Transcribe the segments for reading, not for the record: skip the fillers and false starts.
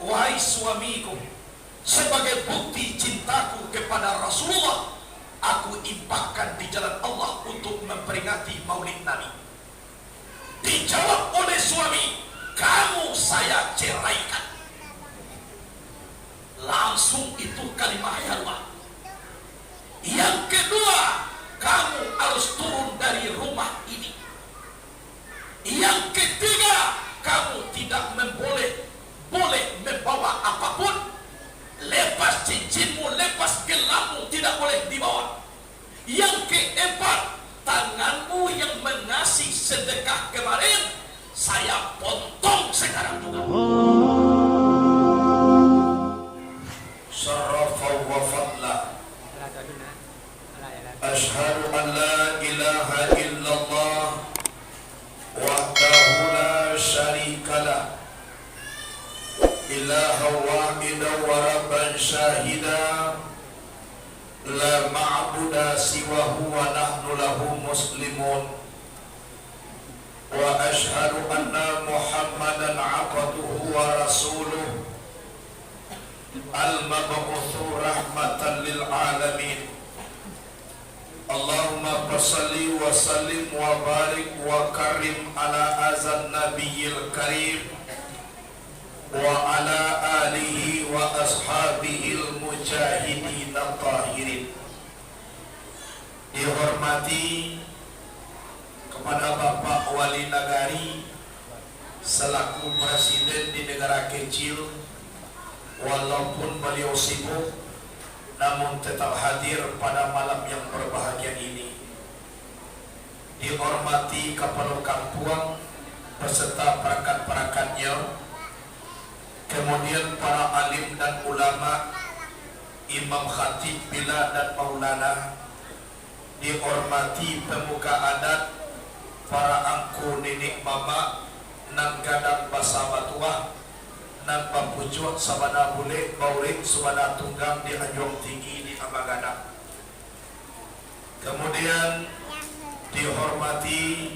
wahai suamiku, sebagai bukti cintaku kepada Rasulullah, aku infakkan di jalan Allah untuk memperingati Maulid Nabi. Dijawab oleh suami, kamu saya ceraikan. Langsung itu kalimat Allah. Yang kedua, kamu harus turun dari rumah ini. Yang ketiga, kamu tidak boleh membawa apapun. Lepas cincinmu, lepas gelammu, tidak boleh dibawa. Yang keempat, tanganmu yang mengasih sedekah kemarin, saya potong sekarang juga. Syarafa wa fadla. Ashhadu an la ilaha illallah wahdahu la syarikalah, ilaha wahidan wa rabban syahida, la ma'buda siwahu wa nahnu lahu muslimun. Wa ashhadu anna Muhammadan abduhu wa rasuluh, al-mab'utsu rahmatan lil alamin. Allahumma salli wa sallim wa barik wa karim ala azan nabiyil karim wa ala alihi wa ashabihil mujahidin tahirin. Dihormati kepada Bapak Wali Nagari selaku presiden di negara kecil, walaupun beliau sibuk namun tetap hadir pada malam yang berbahagia ini. Dihormati Kapolok Kampuang beserta perangkat-perangkatnya, kemudian para alim dan ulama, imam khatib bila dan maulana. Dihormati pemuka adat, para angku nenek mama nan gadang basa batuah nan papujuan sabana bule baurik sabana tunggang di Anjong Tinggi di Amagana. Kemudian dihormati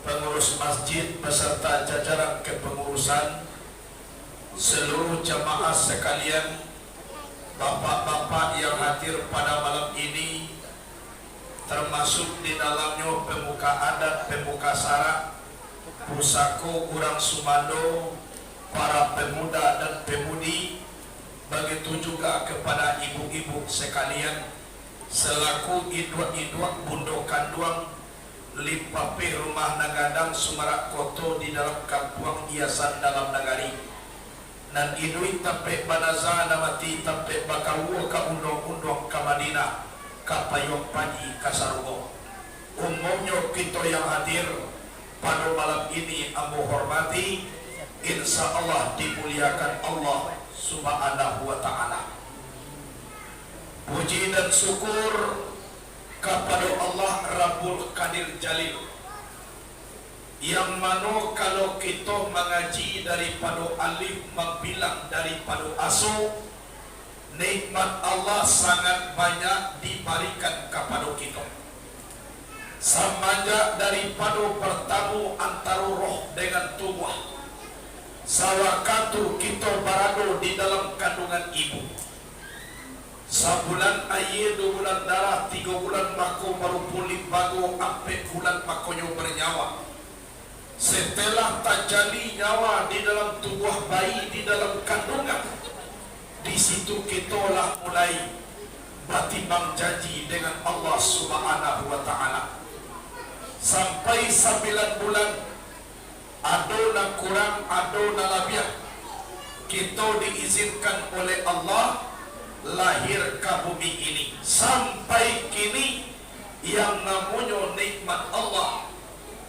pengurus masjid beserta jajaran kepengurusan, seluruh jamaah sekalian, bapak-bapak yang hadir pada malam ini, termasuk di dalamnya pemuka adat, pemuka sara, pusako urang Sumando, para pemuda dan pemudi, begitu juga kepada ibu-ibu sekalian selaku idwak-idwak bundokan duang limpape rumah Nagadang Sumarak Koto di dalam Kampuang hiasan dalam nagari, dan idui tape banaza namati tape bakawu ka undong-undong ka Madinah ka payong padi kasarwo. Umumnya kita yang hadir pada malam ini ambo hormati, insya Allah dimuliakan Allah subhanahu wa ta'ala. Puji dan syukur kepada Allah Rabbul Qadir Jalil, yang mana kalau kita mengaji daripada alif membilang daripada asu, nikmat Allah sangat banyak diberikan kepada kita. Semenjak daripada bertamu antara roh dengan tubuh, sawakatu kita berada di dalam kandungan ibu. Sebulan air, 2 bulan darah, 3 bulan mako baru pulih bago, 4 bulan makonyo bernyawa. Setelah terjadi nyawa di dalam tubuh bayi di dalam kandungan, di situ kita lah mulai bertimbang janji dengan Allah subhanahu wa ta'ala. Sampai 9 bulan ado na kurang, ado na labiah, kita diizinkan oleh Allah lahir ke bumi ini. Sampai kini yang namanya nikmat Allah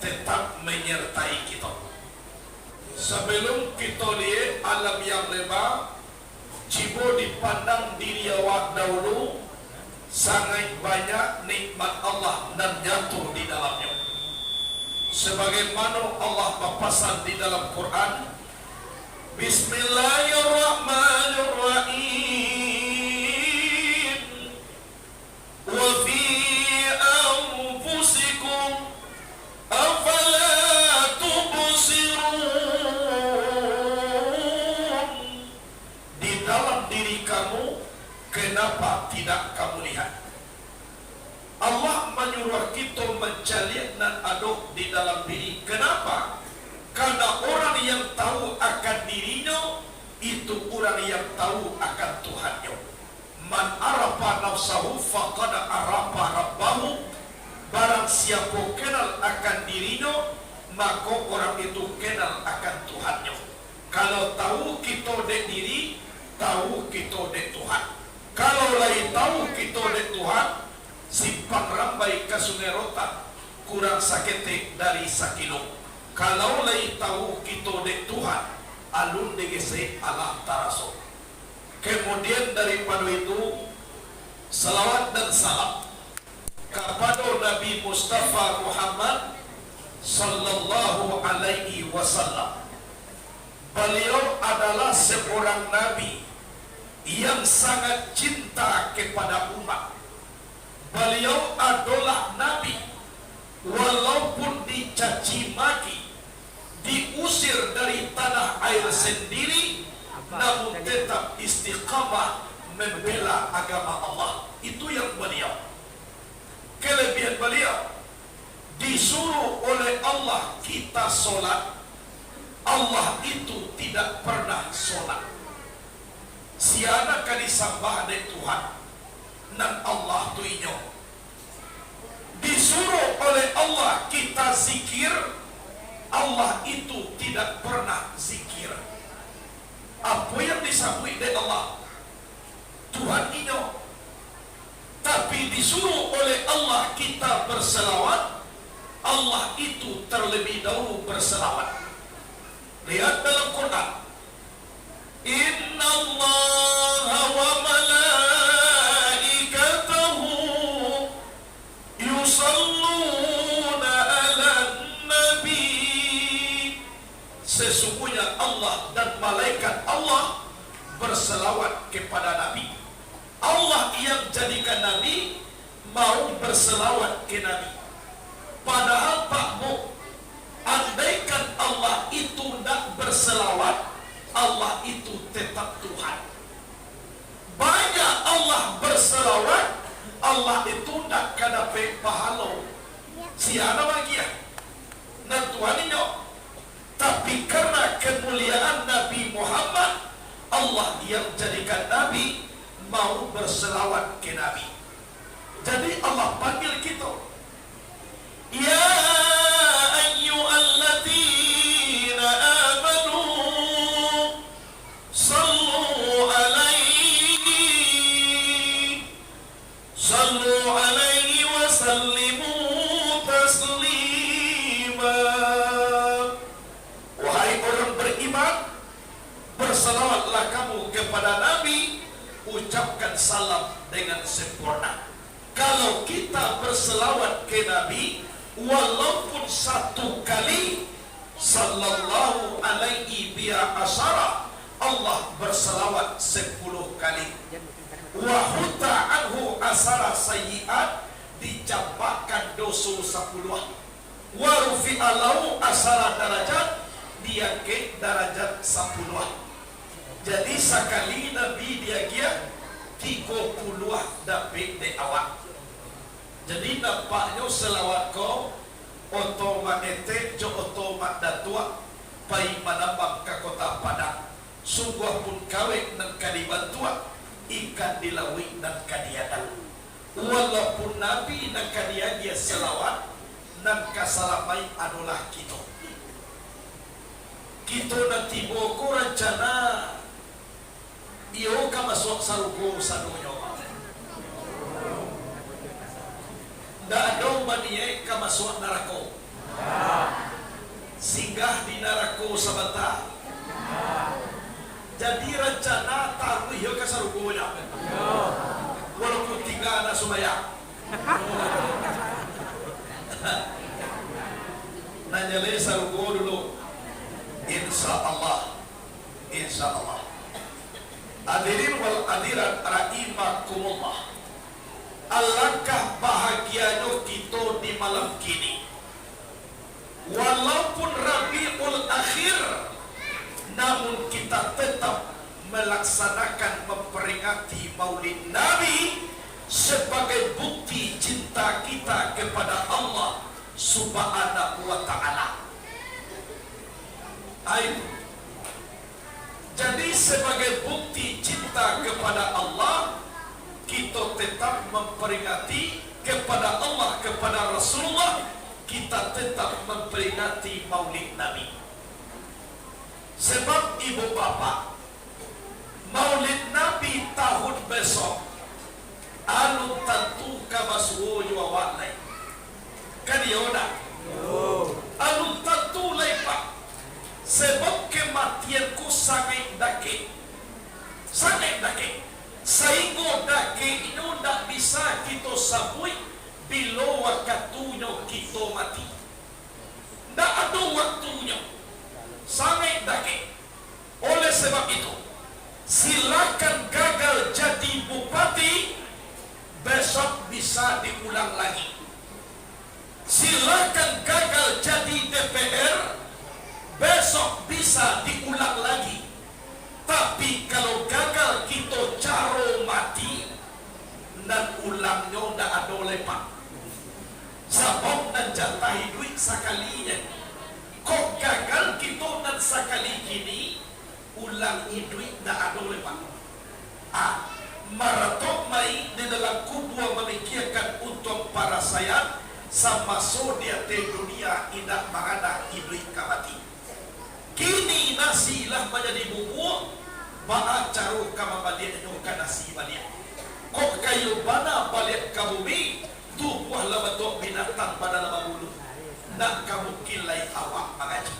tetap menyertai kita. Sebelum kita lihat alam yang lebar, jibo dipandang diri awak dahulu, sangat banyak nikmat Allah dan jatuh di dalamnya. Sebagaimana Allah berpesan di dalam Quran, Bismillahirrahmanirrahim, wa fi anfusikum afala tubsirun. Kenapa tidak kamu lihat? Allah menyuruh kita menjalin dan aduk di dalam diri. Kenapa? Karena orang yang tahu akan dirinya itu orang yang tahu akan Tuhannya. Man arafa nafsahu faqad arafa rabbahu. Barang siapa kenal akan dirinya, maka orang itu kenal akan Tuhannya. Kalau tahu kita dek diri, tahu kita dek Tuhan. Kalau lain tahu kita dek Tuhan, simpang rambai ke Sungai Rotan kurang sakit dari sakilo. Kalau lain tahu kita dek Tuhan, alun degese Allah taraso. Kemudian daripada itu, salawat dan salam kepada Nabi Mustafa Muhammad sallallahu alaihi wasallam. Beliau adalah seorang nabi yang sangat cinta kepada umat. Beliau adalah nabi walaupun dicaci maki, diusir dari tanah air sendiri, namun tetap istiqamah membela agama Allah. Itu yang beliau. Kelebihan beliau, disuruh oleh Allah kita solat, Allah itu tidak pernah solat. Siana kadisambah de Tuhan nan Allah tu inyo. Disuruh oleh Allah kita zikir, Allah itu tidak pernah zikir. Apa yang disambui de Allah? Tuhan inyo. Tapi disuruh oleh Allah kita berselawat, Allah itu terlebih dahulu berselawat. Lihat dalam Quran, Inna Allah wa malaikatahu yusalluna ala nabi. Sesungguhnya Allah dan malaikat Allah berselawat kepada Nabi. Allah yang jadikan Nabi mau berselawat ke Nabi. Padahal Pak Mu, andaikan Allah itu tidak berselawat, Allah itu tetap Tuhan. Banyak Allah berselawat, Allah itu tidak kadapat pahala. Siapa bagian? Dan Tuhan ini. Tapi karena kemuliaan Nabi Muhammad, Allah yang jadikan Nabi mau berselawat ke Nabi. Jadi Allah panggil kita, ya ayyuhalladzina amanu sallu alaihi wa sallimu taslima. Wahai orang beriman, berselawatlah kamu kepada Nabi, ucapkan salam dengan sempurna. Kalau kita berselawat ke Nabi walaupun satu kali, sallallahu alaihi biya asyara, Allah berselawat 10 kali. Wa hutta anhu asara sayyiat, dicampakkan dosa 10. Wa rufi'a lahu asara darajat, dia ke darajat 10. Jadi sekali Nabi dia kia 30 dapat de awak. Jadi nampaknya selawat kau otomatis jo otomat datua pai manambang ke kota Padang. Sungguh pun kawin dan kadibantua ikan dilawi dan kadiadan. Walaupun Nabi dan kadian dia selawat dan kasalamai adalah kita. Kita nanti boko rencana iyo ka masuk sarugo sadunya. Ndak ada maniye ka masuk neraka. Singgah di neraka sebentar. Jadi rencana taruh iyo ka sarugo nya. Walaupun tinggal na sumaya. Nanya le sarugo dulu. Insyaallah. Insyaallah. Hadirin wal hadirat rahimakumullah. Alangkah bahagianya kita di malam kini. Walaupun Rabiul Akhir, namun kita tetap melaksanakan memperingati Maulid Nabi sebagai bukti cinta kita kepada Allah Subhanahu wa Ta'ala. Ayo. Jadi sebagai bukti cinta kepada Allah, kita tetap memperingati kepada Allah, kepada Rasulullah, kita tetap memperingati Maulid Nabi. Sebab ibu bapa, Maulid Nabi tahun besok anu tentu kabasuo jua walai kan yona anu tentu lai pak, sebab kematianku sangat dake sehingga dake itu tak bisa kita sabui bila waktunya kita mati, tak ada waktunya, sangat dake. Oleh sebab itu, silakan gagal jadi bupati, besok bisa diulang lagi. Silakan gagal jadi DPR, besok bisa diulang lagi. Tapi kalau gagal kita caro mati, dan ulangnya tidak ada lepak. Sebab dan jatahi duit sekalinya. Kok gagal kita dan sekali gini, ulang duit tidak ada lepak. Maratok mai di dalam kubur memikirkan untuk para sayang sama sodia di dunia tidak mengadak duit kamati. Kini nasi lah menjadi bubur, ba'a caru kama balik nyuka nasi balik. Kok kayu bana balik ke bumi, tu buah lebetok binatang pada lama bulu. Nak kamu kilai awak mengaji.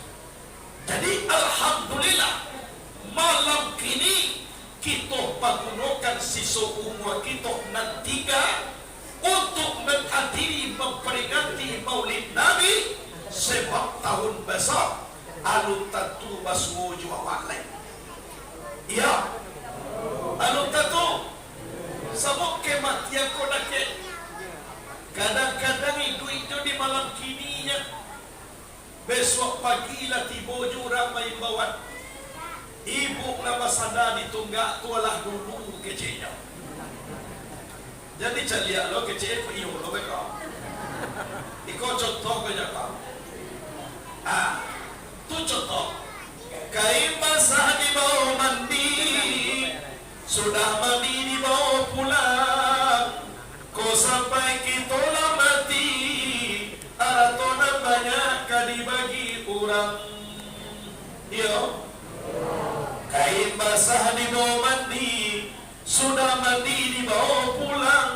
Jadi alhamdulillah, malam kini kita menggunakan sisa umur kita nantiga untuk menghadiri memperingati Maulid Nabi, sebab tahun besok alun tentu basuh jua walai. Ya, alun tentu sebab kematian kau nak kadang-kadang duit itu di malam kininya, besok pagi lah tiba jurang main bawan. Ibu nama sada ditunggak tualah dulu kecilnya. Jadi celia lo kecil ku iyo lo beko. Iko contoh ke jaka. Tu contoh. Kain basah di bawah mandi, sudah mandi di bawah pulang. Kau sampai kita lah mati, atona banyak kali bagi orang. Iyo. Kain basah di bawah mandi, sudah mandi di bawah pulang.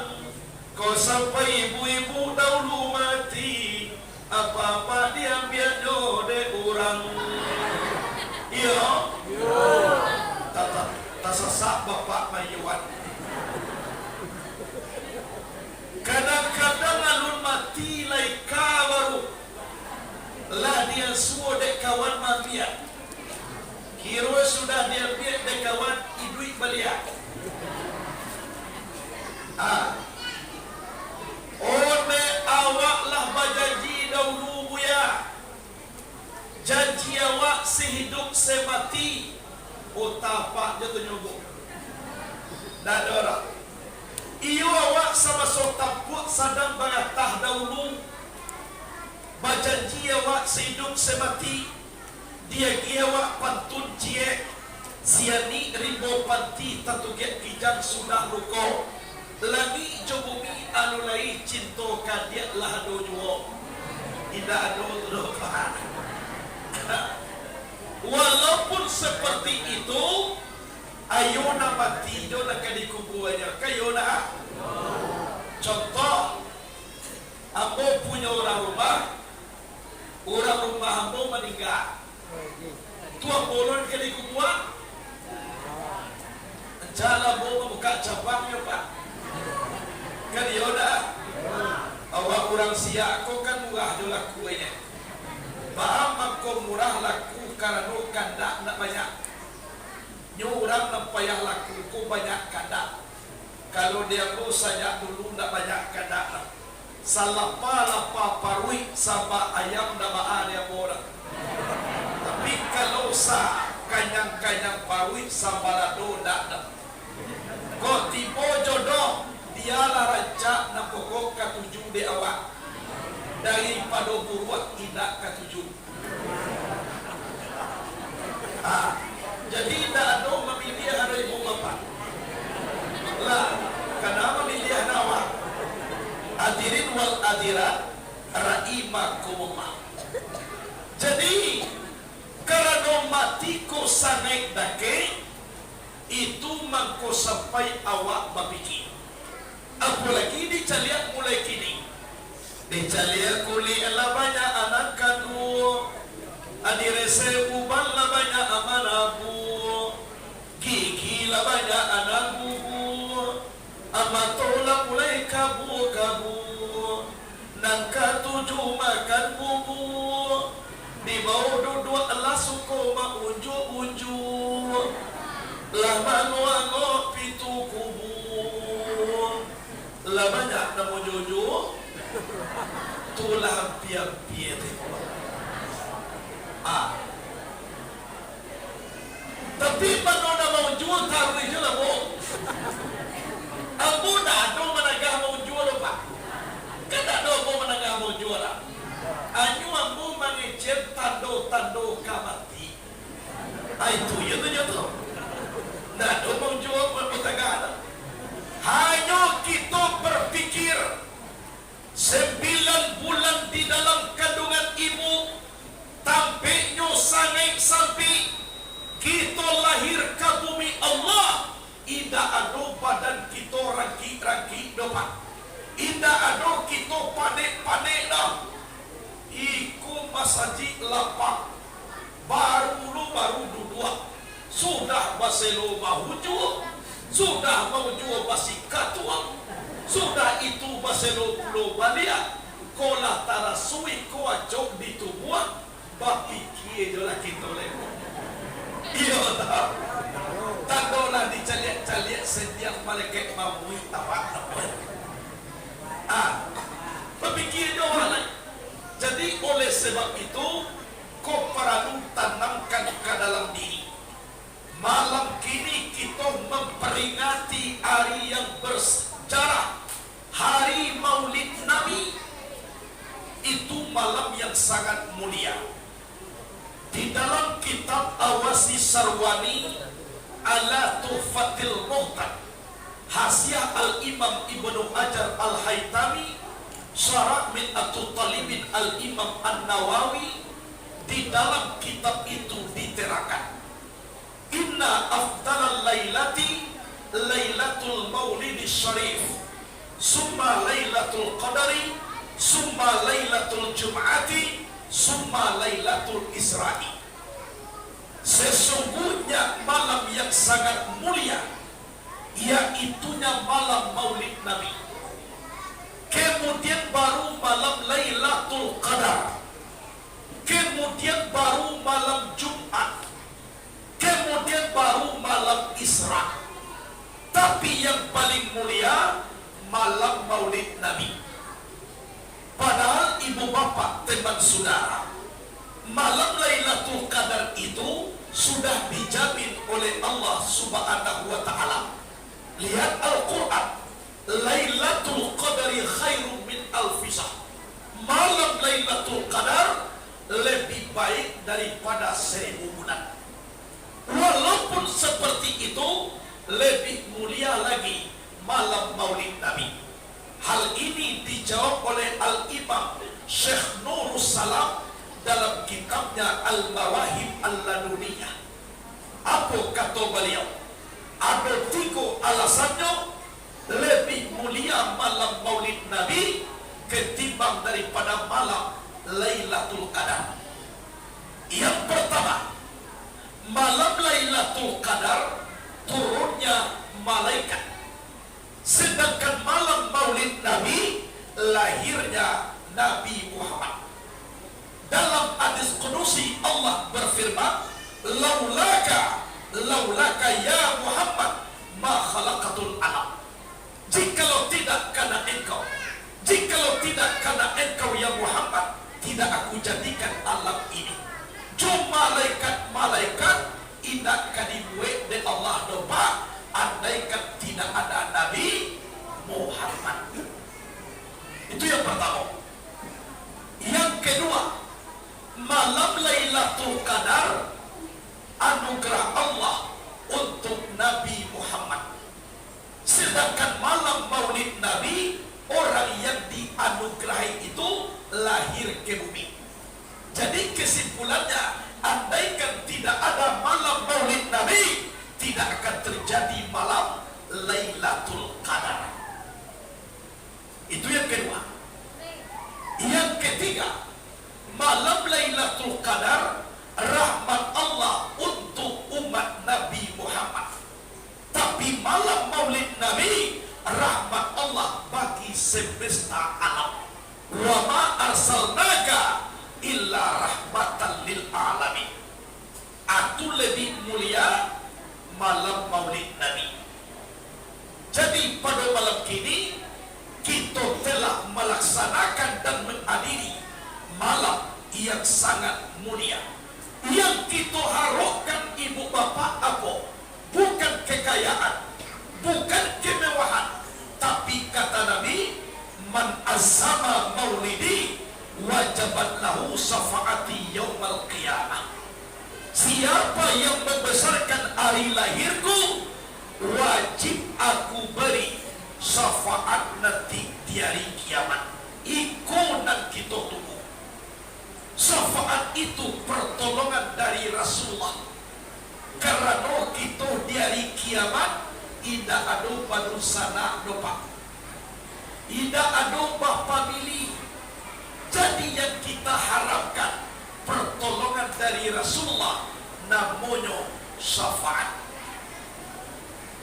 Kau sampai ibu-ibu dahulu mati, apa-apa diambil jode orang. Iya, tak sesak bapak mayuan. Kadang-kadang alun mati laika baru lah dia suo dek kawan mafia. Kiro sudah diambil dek kawan iduit beliak. One awak lah berjanji dahulu buya. Janji awak sehidup semati. Tapak dia tu nyobok. Dah ada orang. Iyo awak sama sotaput sadang bagatah dahulu. Berjanji awak sehidup semati. Dia awak pantun cie. Siani rimbo panti tatuget kijang sudah ruko. Lagi jobumi anu lai cinto kadiak lah dojo. Tidak ada dojo faham. Walaupun seperti itu, ayona mati jona kadikubuanya kayona. Contoh, ambo punya orang rumah ambo meninggal. Tua bolon kadikubuan. Jala ambo membuka cabangnya pak. Kan yaudah awak orang siak kau kan murah do lakunya. Paham kau murah laku karena kandak nak banyak. Nyurang nak payah laku kau banyak kandak. Kalau dia kau saja dulu nak banyak kandak. Salapa parui sama ayam nama dia orang. Tapi kalau kanyang-kanyang parui sambalado dak. Kok tipe jodoh dialah rancak na pokok katujuh de awak daripada buruak tidak katujuh. Jadi tidak ada memilih ada ibu bapa lah, karena memilih awak hadirin wal hadirat rahimakumullah. Jadi karena matiku sanai dake itu mangko sampai awak berpikir. Apalagi dicaliak mulai kini. Dicaliak kuli ala banyak anak kandung. Adirese uban la banyak amanabu. Gigi la banyak anak bubu. Amatola mulai kabu-kabu. Nangka tujuh makan bubu. Di bawah duduk Allah suko ma unju-unju. Lama nuango pitu kubu. Lah banyak nama jojo. Tulah pian-pian. Tapi mana nama jual taruh je lah bo. Ambo dah ada menagah mau jual apa? Kan tak ada mau menagah mau jual lah. Anyu ambo mengecek tando kamati. Itu ya tu jatuh. Tak ada mau jual menagah lah. Hanya kita berpikir 9 bulan di dalam kandungan ibu, tampaknya sampai kita lahir ke bumi Allah, tidak ada badan kita rangki-rangki dopak, tidak ada kita panik-panik dah. Iku masaji lapak baru dua sudah baselo mahuju, sudah mahuju basi katuang, sudah itu baselo pulau balia, kolah tarasui koa jok di tubuh, bapi kie jola kita lego. Iya tak? Tandolah dicaliak-caliak setiap malaikat mamui tapak. Berpikir doa lain. Jadi oleh sebab itu, kau perlu tanamkan ke dalam diri. Malam kini kita memperingati hari yang bersejarah, hari Maulid Nabi. Itu malam yang sangat mulia. Di dalam kitab Awasi Sarwani ala Tuhfatil Muhtad, Hasyiah Al-Imam Ibnu Hajar Al-Haytami, Syarah min At-Talibin Al-Imam An-Nawawi, di dalam kitab itu diterakan, inna afdalal lailati lailatul maulidi syarif, summa lailatul qadari, summa lailatul jum'ati, summa lailatul isra'i. Sesungguhnya malam yang sangat mulia, yaitunya malam Maulid Nabi. Kemudian baru malam Lailatul Qadar. Kemudian baru malam Jumat. Kemudian baru malam Isra. Tapi yang paling mulia malam Maulid Nabi. Padahal ibu bapak, teman saudara, malam Lailatul Qadar itu sudah dijamin oleh Allah Subhanahu wa taala. Lihat Al-Qur'an, Lailatul Qadari khairum min alfi syahr. Malam Lailatul Qadar lebih baik daripada 1000 bulan. Walaupun seperti itu, lebih mulia lagi malam Maulid Nabi. Hal ini dijawab oleh Al-Imam Syekh Nurus Salam dalam kitabnya Al-Mawahib Al-Laduniyah. Apa kata beliau? Ada 3 alasannya lebih mulia malam Maulid Nabi ketimbang daripada malam Lailatul Qadar. Yang pertama, malam Lailatul Qadar turunnya malaikat. Sedangkan malam Maulid Nabi lahirnya Nabi Muhammad. Dalam hadis Qudusi Allah berfirman, laulaka ya Muhammad ma khalaqatul alam. Jikalau tidak karena engkau, jikalau tidak karena engkau ya Muhammad, tidak aku jadikan alam ini. Cuma malaikat-malaikat tidak kadibuat de Allah doa andaikan tidak ada Nabi Muhammad. Itu yang pertama. Yang kedua, malam Lailatul Qadar anugerah Allah untuk Nabi Muhammad. Sedangkan malam Maulid Nabi, orang yang dianugerahi itu lahir ke bumi. Jadi kesimpulannya, andaikan tidak ada malam Maulid Nabi, tidak akan terjadi malam Lailatul Qadar. Itu yang kedua. Yang ketiga, malam Lailatul Qadar rahmat Allah untuk umat Nabi Muhammad. Tapi malam Maulid Nabi rahmat Allah bagi semesta alam. Wa ma arsalnaka illa rahmatan lil alamin. Itu lebih mulia malam Maulid Nabi. Jadi pada malam kini kita telah melaksanakan dan menghadiri malam yang sangat mulia. Yang kita harapkan ibu bapa apa? Bukan kekayaan, bukan kemewahan, tapi kata Nabi, man azama maulidi wajabat lahu syafaati yaumal qiyamah. Siapa yang membesarkan hari lahirku, wajib aku beri syafaat nanti di hari kiamat. Ikonan kita tunggu. Syafaat itu pertolongan dari Rasulullah. Karena kita di hari kiamat tidak ada padusana dopa, tidak ada bapa milih. Jadi yang kita harapkan pertolongan dari Rasulullah, namanya syafaat.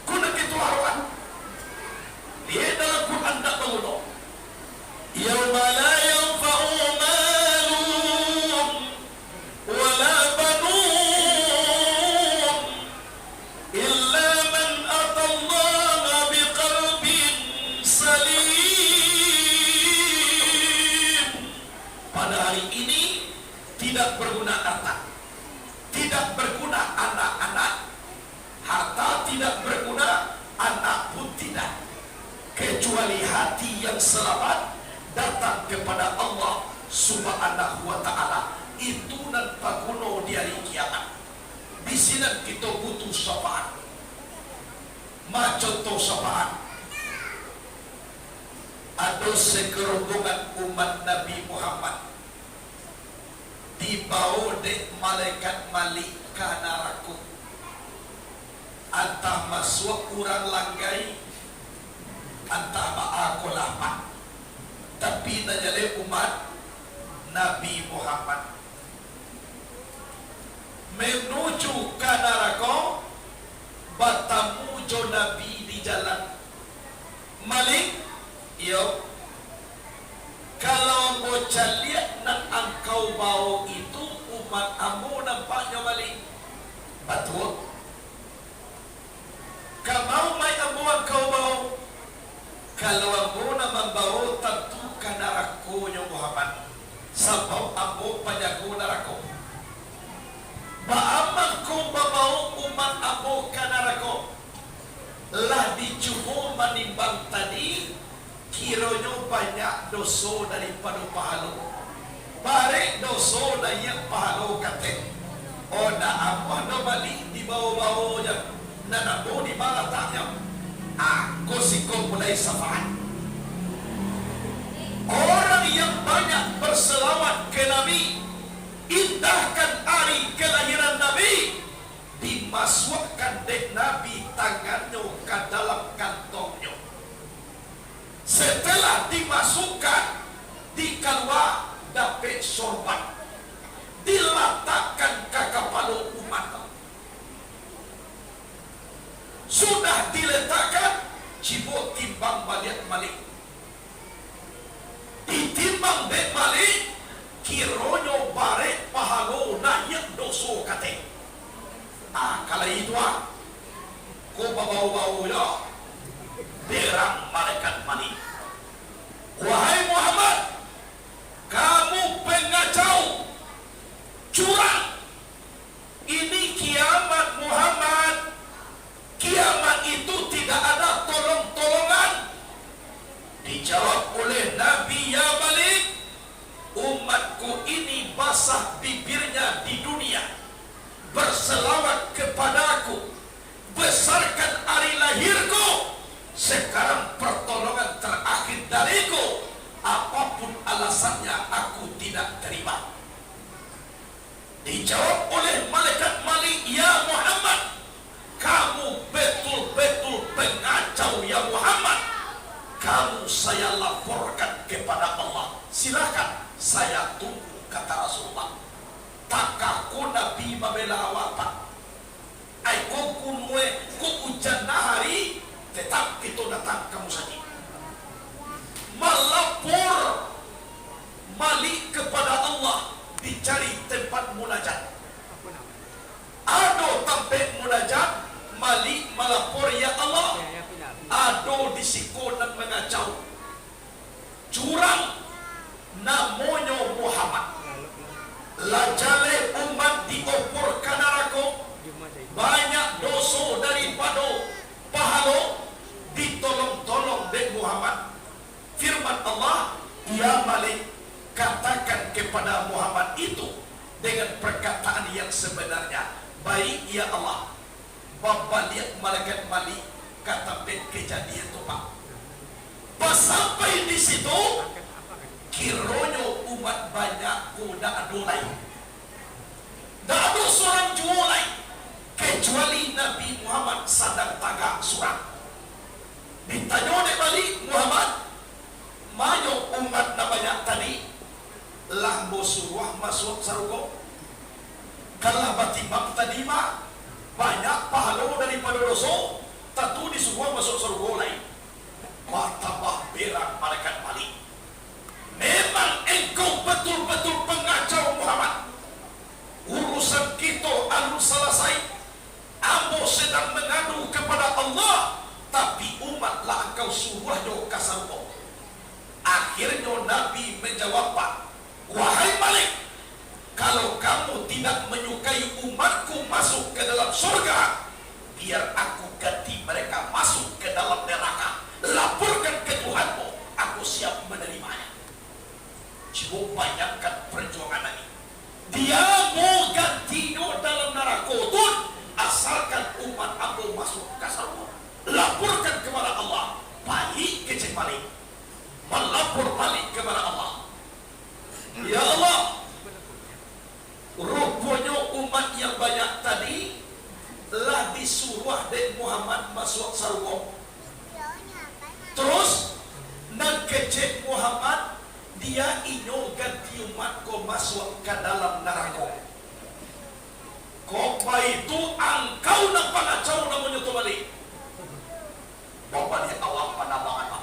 Kuna kita harapkan. Dia dalam Quran tak tahu. Yauma la yanfa'u malun wala banun illa man atallaha biqalbin salim. Pada hari ini tidak berguna harta, tidak berguna anak-anak, harta tidak berguna, anak pun tidak, kecuali hati yang selamat datang kepada Allah Subhanahu wa ta'ala. Itu nan paguno di hari kiamat. Di sini kita butuh syafaat. Contoh syafaat. Ada segerombolan umat Nabi Muhammad dibawa oleh malaikat Malik ke neraka. Antah masuk kurang langgai, antah aku lapar. Tapi najale umat Nabi Muhammad menuju ke neraka, bertemu jo Nabi di jalan. Malik, yo, kalau bocah lihat nak engkau bawa itu umat ambo nampaknya Malik. Betul. Kamau mai ambo engkau bawa. Kalau ambo na membawa tentu ke neraka Muhammad. Sebab ambo penjaga neraka. Baaman kau membawa umat ambo ke neraka. Lah dicuba menimbang tadi, kiranya banyak dosa daripada pahala. Barek dosa dari yang pahala kata. Oh dah apa dah balik di bawah-bawah je. Nak ambo di bawah taknya. Aku sikap mulai syafaat. Orang yang banyak berselawat ke Nabi, indahkan hari kelahiran Nabi, dimasukkan dek Nabi tangannya ke dalam kantongnya. Setelah dimasukkan, dikeluar dapat sorban, diletakkan ke kepala umat. Sudah diletakkan, cibuk timbang balik Malik. Ditimbang dek Malik, kironyo barek pahalo naik doso kate. Kalau itu kau bau-bau ya, derang malaikat Malik. Wahai Muhammad, kamu pengacau, curang. Ini kiamat kiamat itu tidak ada tolong-tolongan. Dijawab oleh Nabi, ya Malik, umatku ini basah bibirnya di dunia, berselawat kepadaku, besarkan hari lahirku. Sekarang pertolongan terakhir dariku, apapun alasannya aku tidak terima. Dijawab oleh malaikat Malik, ya Muhammad, kamu betul-betul pengacau ya Muhammad. Kamu saya laporkan kepada Allah. Silakan, saya tunggu, kata Rasulullah. Takaku Nabi membela awapa. Aku kunwe ku ujian nahari, tetap itu datang kamu saja. Melapor Malik kepada Allah, dicari tempat munajat. Ado tempat munajat, Malik melapor, ya Allah, ado disiko dan mengacau. Curang namanya Muhammad. Lajale umat diopor kanarako, banyak dosa daripada pahalo, ditolong-tolong dengan Muhammad. Firman Allah, ya Malik, katakan kepada Muhammad itu dengan perkataan yang sebenarnya. Baik ya Allah. Bapak lihat malaikat Malik kata kejadian itu Pak. Pas sampai di situ, kironyo umat banyak kuda adolai. Tak ada seorang jualai kecuali Nabi Muhammad sadar tagak surang. Ditanya oleh Malik, Muhammad, mayo umat na banyak tadi lambo suruh masuk sargo. Kalau batibang tadi mah banyak pahala daripada dosa, tentu disuruh masuk surga lain. Martabah berang malaikat Malik. Memang engkau betul-betul pengacau Muhammad. Urusan kita harus selesai. Ambo sedang mengadu kepada Allah, tapi umatlah engkau suruh do ke surga. Akhirnya Nabi menjawab, wahai Malik, kalau kamu tidak menyukai umatku masuk ke dalam surga, biar aku ganti mereka masuk ke dalam neraka. Laporkan ke Tuhanmu, aku siap menerimanya. Coba bayangkan perjuangan ini. Dia mau gantinya dalam neraka pun, asalkan umat aku masuk ke surga. Laporkan kepada Allah. Baik kecil Malik, melapor Malik kepada Allah. Ya Allah, rupanya umat yang banyak tadi telah disuruh dari Muhammad masuk surga. Terus nak kecek Muhammad, dia inyo ganti umat ko masuk ke dalam neraka. Kok itu engkau nak pangacau namanya tu balik. Bapak dia awak pandangan apa?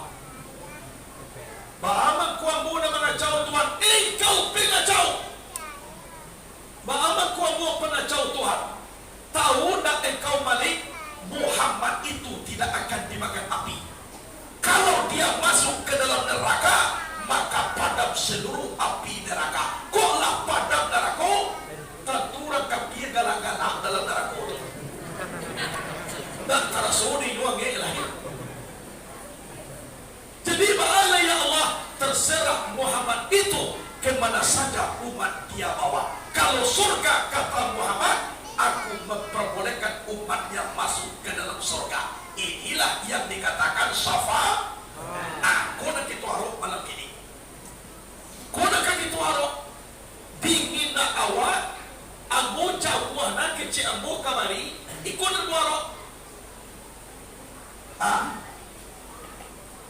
Bahaman kuambu na mengacau Tuhan, engkau pengacau. Bahaman kuambu pengacau Tuhan. Tahu tak engkau Malik, Muhammad itu tidak akan dimakan api. Kalau dia masuk ke dalam neraka, maka padam seluruh api neraka. Koklah padam neraka, tentu rangkap dia galang-galang dalam neraka itu. Dan tarasuni nuang lahir. Jadi bagaimana ya Allah, terserah Muhammad itu kemana saja umat dia bawa. Kalau surga kata Muhammad, aku memperbolehkan umatnya masuk ke dalam surga. Inilah yang dikatakan syafaat. Aku nak kita harap malam ini. Kau nak kita harap dingin nak awak, ambo jauh nak kecil ambo kamari, ikut nak harap.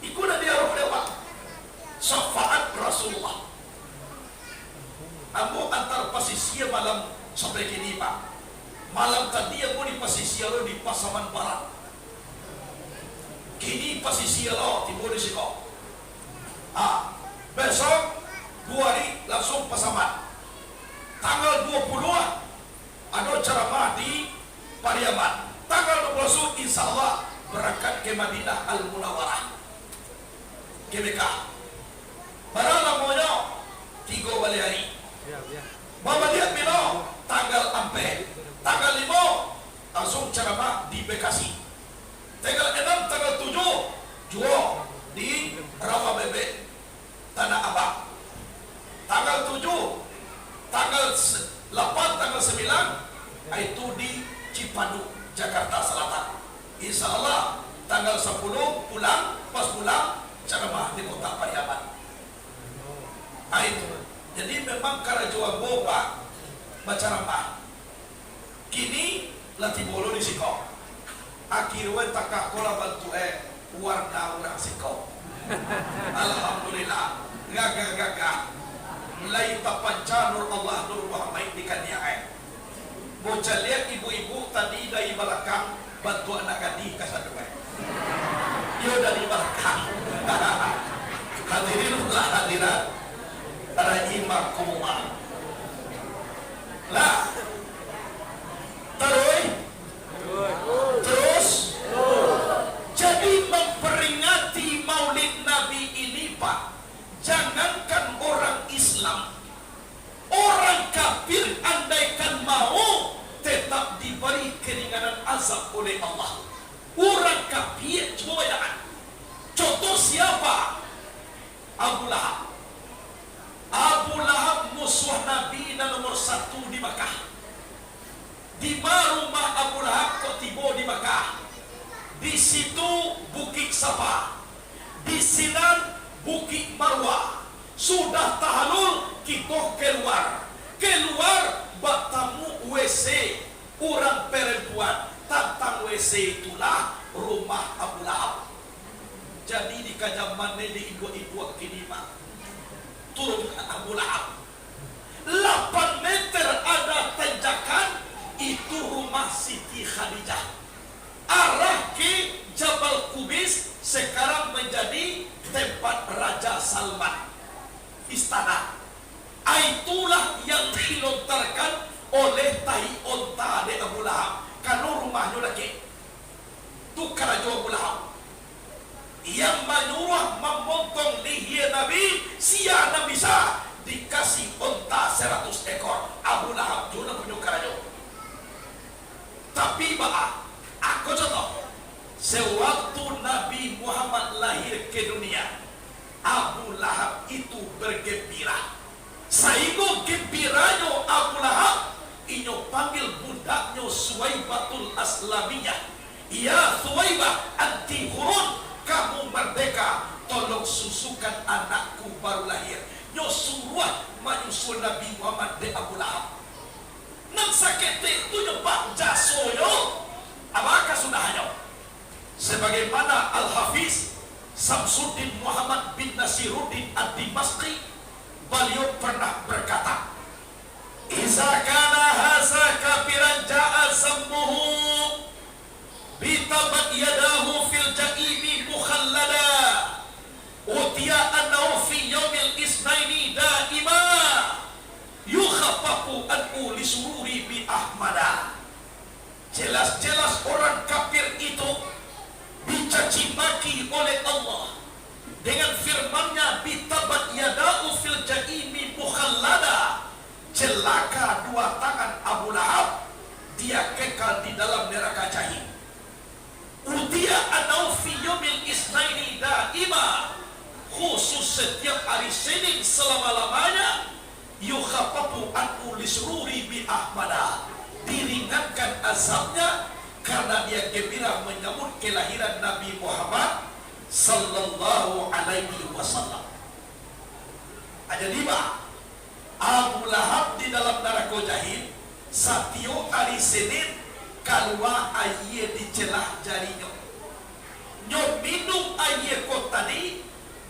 Ikut nak dia harap lewat. Syafaat Rasulullah. Ambo antar pasisia malam sampai kini Pak. Malam tadi aku di pasisia lo di Pasaman Barat. Kini pasisia lo tiba di sini. Besok 2 hari langsung Pasaman. Tanggal 22 ada ceramah di Pariaman. Tanggal 21 insya Allah berangkat ke Madinah Al-Munawwarah. Ke Mekah. Barang namanya 3 balik hari. Bapak lihat Mino tanggal 4, tanggal 5 langsung ceramah di Bekasi. bilang itu di Cipadu, Jakarta Selatan. Insya Allah tanggal 10 pulang, pas pulang ceramah di kota Pariaman. Itu. Jadi memang karajuang boba bacaramah. Kini latih bolo di Siko. Akhirnya takah kola bantu warna orang Siko. Alhamdulillah gagah-gagah mulai tapancanur Allah nur Muhammad ikan yang bocah lihat ibu-ibu tadi dari belakang bantu anak gadis kasadua dia dari belakang. Hadirinlah hadirat rahimakumullah. Lah terus jadi memperingati Maulid Nabi ini Pak, jangankan orang Islam, orang kafir andaikan mau tetap diberi keringanan azab oleh Allah. Orang kafir coba bayangkan. Contoh siapa? Abu Lahab. Abu Lahab musuh Nabi nomor 1 di Makkah. Di mana rumah Abu Lahab kok tiba di Makkah? Di situ Bukit Safa, di Sinan Bukit Marwah. Sudah tahalul kita keluar bertamu WC orang perempuan. Tentang WC itulah rumah Abu Lahab. Jadi di kajaman di ibu-ibu kini mah turun Abu Lahab 8 meter ada tanjakan, itu rumah Siti Khadijah. Arah ke Jabal Kubis sekarang menjadi tempat Raja Salman, istana. Itulah yang dilontarkan oleh tahi onta de Abu Lahab. Kalau rumahnya lagi itu kerajaan Abu Lahab yang menyuruh memotong leher Nabi, siapa bisa dikasih onta 100 ekor. Abu Lahab juga punya kerajaan. Tapi aku contoh, sewaktu Nabi Muhammad lahir ke dunia, Abu Lahab itu bergembira. Saigo gembiranya Abu Lahab, inyo panggil budaknya Suwaibatul Aslamiyah. Ya Suwaibah, anti hurun, kamu merdeka, tolong susukan anakku baru lahir. Nyo suruh menyusul Nabi Muhammad de Abu Lahab. Nang sakit itu nyoba jasoyo, apakah sudahnya? Sebagaimana Al-Hafiz Samsuddin Muhammad bin Nasiruddin Ad-Dimashqi, beliau pernah berkata, "Iza kana haza kafiran ja'a zammuhu bitabat yadahu fil ja'imi mukhallada utiya annahu fi yawmil isnaini da'ima yukhaffafu anhu li sururi bi ahmada." Jelas-jelas orang kafir itu dicaci maki oleh Allah dengan firman-Nya, bitabat yadahu fil ja'imi mukhallada, celaka 2 tangan Abu Lahab, dia kekal di dalam neraka jahim. Utia anau fi yawmil isnaini da'ima, khusus setiap hari Senin selama-lamanya, yukhaffafu anhu li sururi bi ahmada, diringankan azabnya karena dia gembira menyambut kelahiran Nabi Muhammad sallallahu alaihi wasallam. Ada 5. Abu Lahab di dalam neraka jahim, satio hari Senin kalwa aye dicelah jarinya. Nyo minum aye ko tadi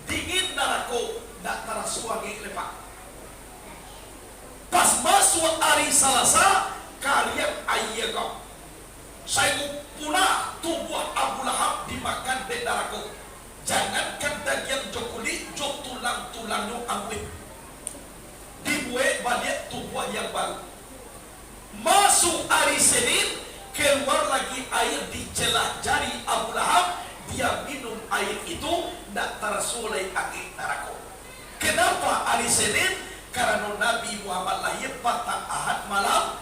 dingin neraka nak terasuangi lepak. Pas masuk hari Selasa kalian aye kau. Saya pula tubuh Abu Lahab dimakan di neraka. Jangankan daging jokuli, jok tulang-tulangnya ambil. Dibuat balik tubuh yang baru. Masuk hari Senin, keluar lagi air di celah jari Abu Lahab. Dia minum air itu, tak tersulai angin neraka. Kenapa hari Senin? Karena Nabi Muhammad lahir pada Ahad malam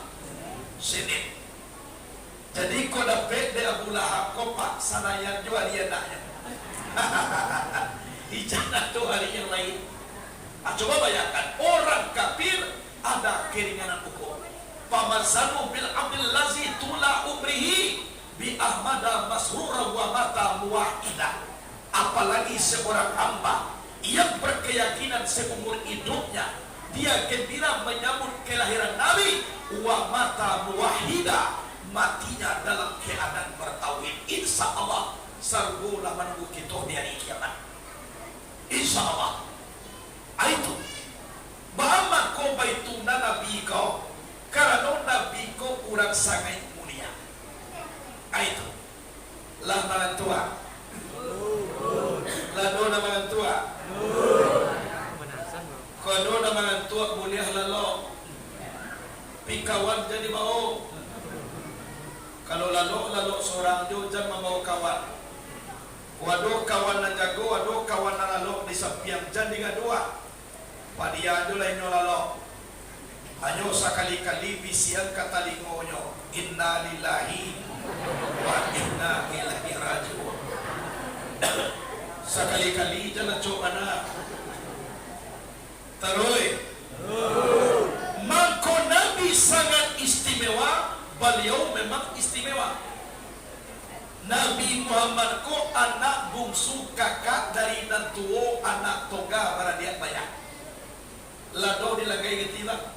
Senin. Jadi kau dapat dari Abu Lahab, kau paksa yang jual dia naknya. Di jannah tu hari yang lain. Coba bayangkan, orang kafir ada keringanan hukum. famazanu bil abdil lazi tula umrihi bi ahmada masrura wa mata muwahida. Apalagi seorang hamba yang berkeyakinan seumur hidupnya dia gembira menyambut kelahiran Nabi, wa mata muwahida, matinya dalam keadaan bertauhid. Insya Allah sargulah menunggu kita di hari kiamat. Insya Allah. Itu bahama ko baituna nabi ko, karena nabi ko urang sangat mulia. Itu lah mangan tua, lah dona mangan tua, kono na mangan tua mulia lalo, pikawan jadi mau. Kalau lalu seorang jo jangan mau kawan. Waduh kawan na jago, waduh kawan na lalu di samping jadi dua. Padia do lain lalu. Hanyo sakali-kali bisian kata lingonyo. Inna lillahi wa inna ilaihi raji'un. Sekali-kali jangan coba na. Taroy. Mangko Nabi sangat istimewa. Beliau memang istimewa. Nabi Muhammad ko anak bungsu kakak dari nantuo anak toga baradia banyak. Lado dilagay getiba.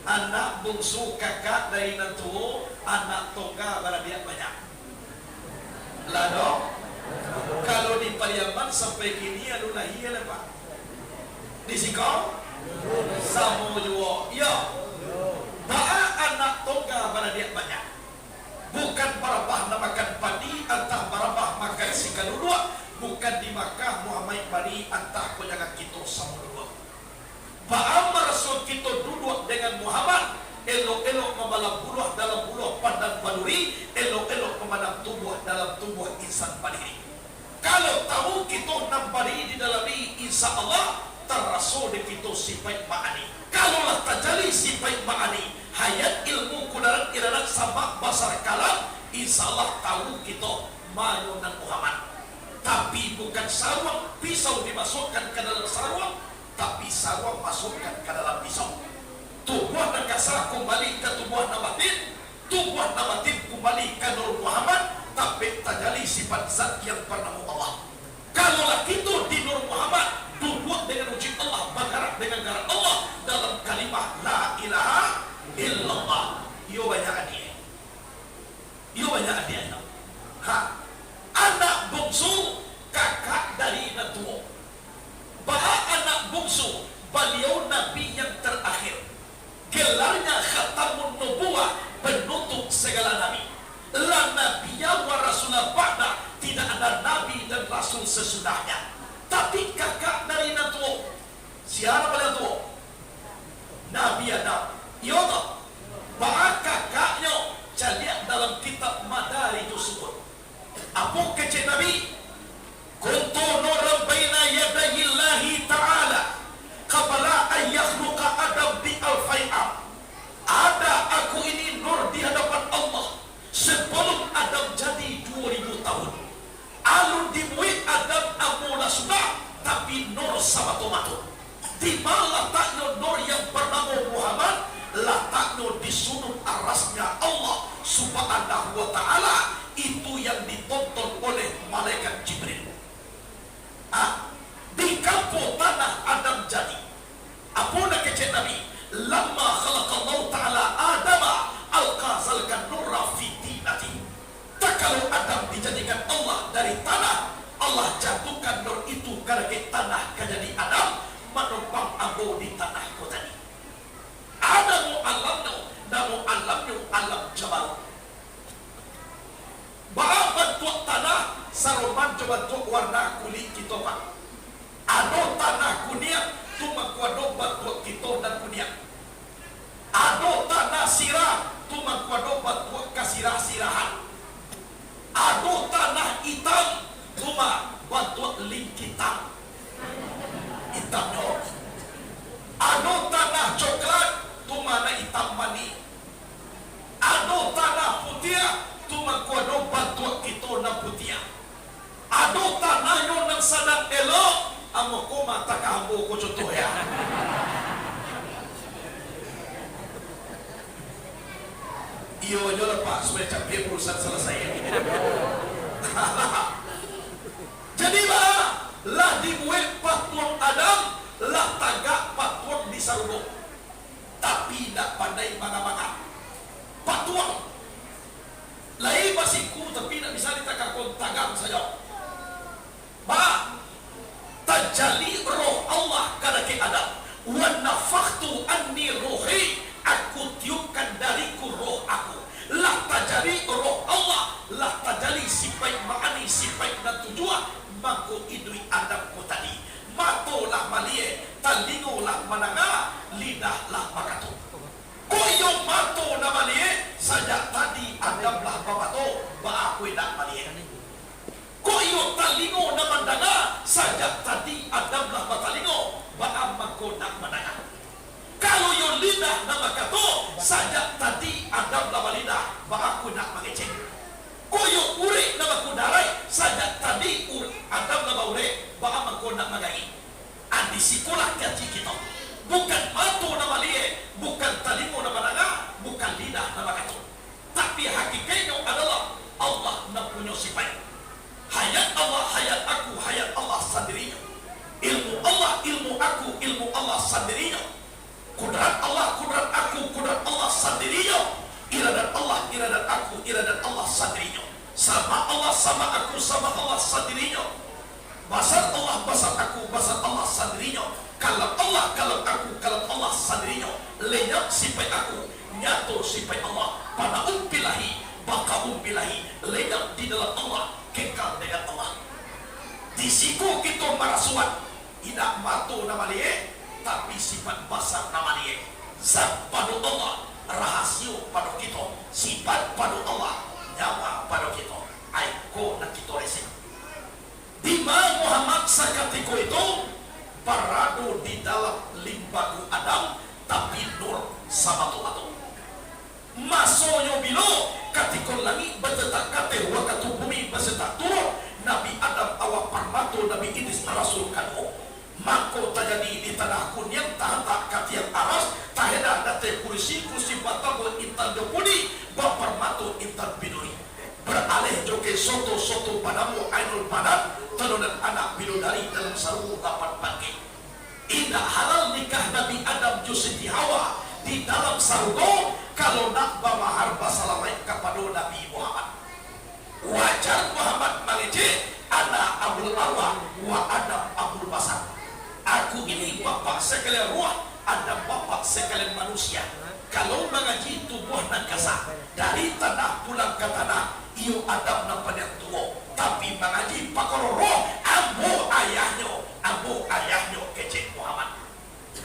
Anak bungsu kakak dari nantuo anak toga baradia banyak. Lado. Kalau di Pariaman sampai kini anu lahir apa? Di Sikau? Samojo. Ya. Baa anak toga baradia banyak. Bukan barabah namakan padi antah barabah makan si kalulua. Bukan di Makkah Muhammad padi antah ko jangan kita sama dua. Ba'amar rasul kita duduk dengan Muhammad. Elok-elok membalas buluh dalam buluh pandan baduri. Elok-elok memandang tubuh dalam tubuh insan badiri. Kalau tahu kita nampari di dalam ini, insya Allah terrasul di kita sifat ma'ani. Kalaulah terjadi sifat ma'ani, hayat ilmu kudarat iradat sama basar kalam, insya Allah tahu kita mayunan Muhammad. Tapi bukan sarwang pisau dimasukkan ke dalam sarwang, tapi sarwang masukkan ke dalam pisau. Tubuh dan kasar kembali ke tubuh nabatin, tubuh nabatin kembali ke Nur Muhammad, tapi terjadi sifat zat yang bernama Allah. Kalaulah kita di Nur Muhammad, duduk dengan wujud Allah, bergerak dengan gerak Allah dalam kalimah la ilaha illallah. Yo banyak hadiah. Yo banyak hadiah. Ha. Anak bungsu kakak dari Nabi. Bah anak bungsu beliau Nabi yang terakhir. Gelarnya khatamun nubuwah, penutup segala nabi. La nabiyya wa rasulah ba'da, tidak ada nabi dan rasul sesudahnya. Tapi kakak dari Nabi, siapa Nabi? Nabi Adam. Yoga. Bahkan kakaknya jadi dalam kitab Madarijus Su'ud. Apa kecil Nabi? Kuntu nuran baina yadayillahi ta'ala qabla an yakhluqa Adam bi alfai'am. Ada aku ini nur di hadapan Allah sebelum Adam jadi 2000 tahun. Alun dimuit Adam amula sudah, tapi nur sama tomato. Di mana letaknya nur yang bernama Muhammad? Letaknya di sudut arasnya Allah Subhanahu wa ta'ala. Itu yang ditonton oleh malaikat Jibril. Di kampung tanah Adam jadi. Apa nak kecil Nabi? Lama khalaqallahu ta'ala Adama al-qazalkan nurra fi tinati. Tak kalau Adam dijadikan Allah dari tanah, Allah jatuhkan nur itu karena tanah kejadi Adam menumpang abu di tanah kota ini. Adamu alamnya, namu alamnya alam jabal. Bahan bentuk tanah, saruman coba bentuk warna kulit kita pak. Ado tanah kuning, cuma kuado bentuk kita dan kuning. Ado tanah sirah, cuma kuado bentuk kasirah-sirahan. Ado tanah hitam, cuma bentuk link hitam. Hitamnya. Ado tanah coklat, cuma na hitam mani. Ado tanah putih, cuma kuado bentuk kita na putih. Ado tanah yang nang sadang elok, amo ko mata kambo ko contoh ya. Iyo aja lah Pak, supaya capek urusan selesai. Jadi lah dibuat patuang Adam, lah tagak patuang di sarubong. Tapi tidak pandai mana-mana. Patuang. Lain basiku tapi tidak bisa ditakakon tagang saja. Tajali roh Allah kada ke Adam. Wa nafakhtu anni ruhi, aku tiupkan dariku roh aku. Lah tajali roh Allah, lah tajali sifat ma'ani sifat dan tujuan mangko idui Adamku tadi. Matolah malie, talingolah mananga, lidahlah makato. Koyo mato na malie, saja tadi Adamlah babato, ba aku dak malie. Koyo talingo na mandanga, saja tadi Adamlah batalingo, ba amangko dak mandanga. Kalau yo lidah na makato, saja tadi Adamlah balidah, ba aku dak mangecek. Koyo ure na makudaray, saja tadi Adamlah baure, ba amangko dak magai. Andi sikulah kaji kita. Bukan mato na malie, bukan talingo na mananga, bukan lidah na makato. Tapi hakikatnya adalah Allah na punya sifat. Hayat Allah, hayat aku, hayat Allah sendirinya. Ilmu Allah, ilmu aku, ilmu Allah sendirinya. Kudrat Allah, kudrat aku, kudrat Allah sendirinya. Iradat Allah, iradat aku, iradat Allah sendirinya. Sama Allah, sama aku, sama Allah sendirinya. Basar Allah, basar aku, basar Allah sendirinya. Kalau Allah, kalau aku, kalau Allah sendirinya. Lenyap sifat aku, nyatu sifat Allah. Pada umpilahi, baka umpilahi. Lenyap di dalam Allah, kekal dengan Allah. Di siku kita marasuan. Tidak matu nama dia, tapi sifat basar nama dia. Zat pada Allah, rahasio pada kita. Sifat pada Allah, nyawa pada kita. Aiko nak kita resik. Bima Muhammad sakatiko itu parado di dalam limbagu Adam, tapi nur sama Tuhan. Masonyo bilo katikon langit bertetak kate wakatu bumi bersetak turun. Nabi Adam awak parmato Nabi Idris rasul kanu. Mako tajadi di tanah kunyang tahta katiang aras taheda date kursi batabo intan jopudi baparmato intan biduri. Beralih joke soto padamu ainul padat dan anak bidodari dalam sarung 8 pagi. Indah halal nikah Nabi Adam Siti Hawa di dalam sarung kalau nak bamahar basalamai kepada Nabi Muhammad. Wajar Muhammad mengece anak Abdul Arwah wa Adam Abdul Basar. Aku ini bapak sekalian ruah, Adam bapak sekalian manusia. Kalau mengaji tubuh dan kasar dari tanah pulang ke tanah, iyo Adam nampak yang tua. Tapi mengaji pakor roh, ambo ayahnya kecil Muhammad.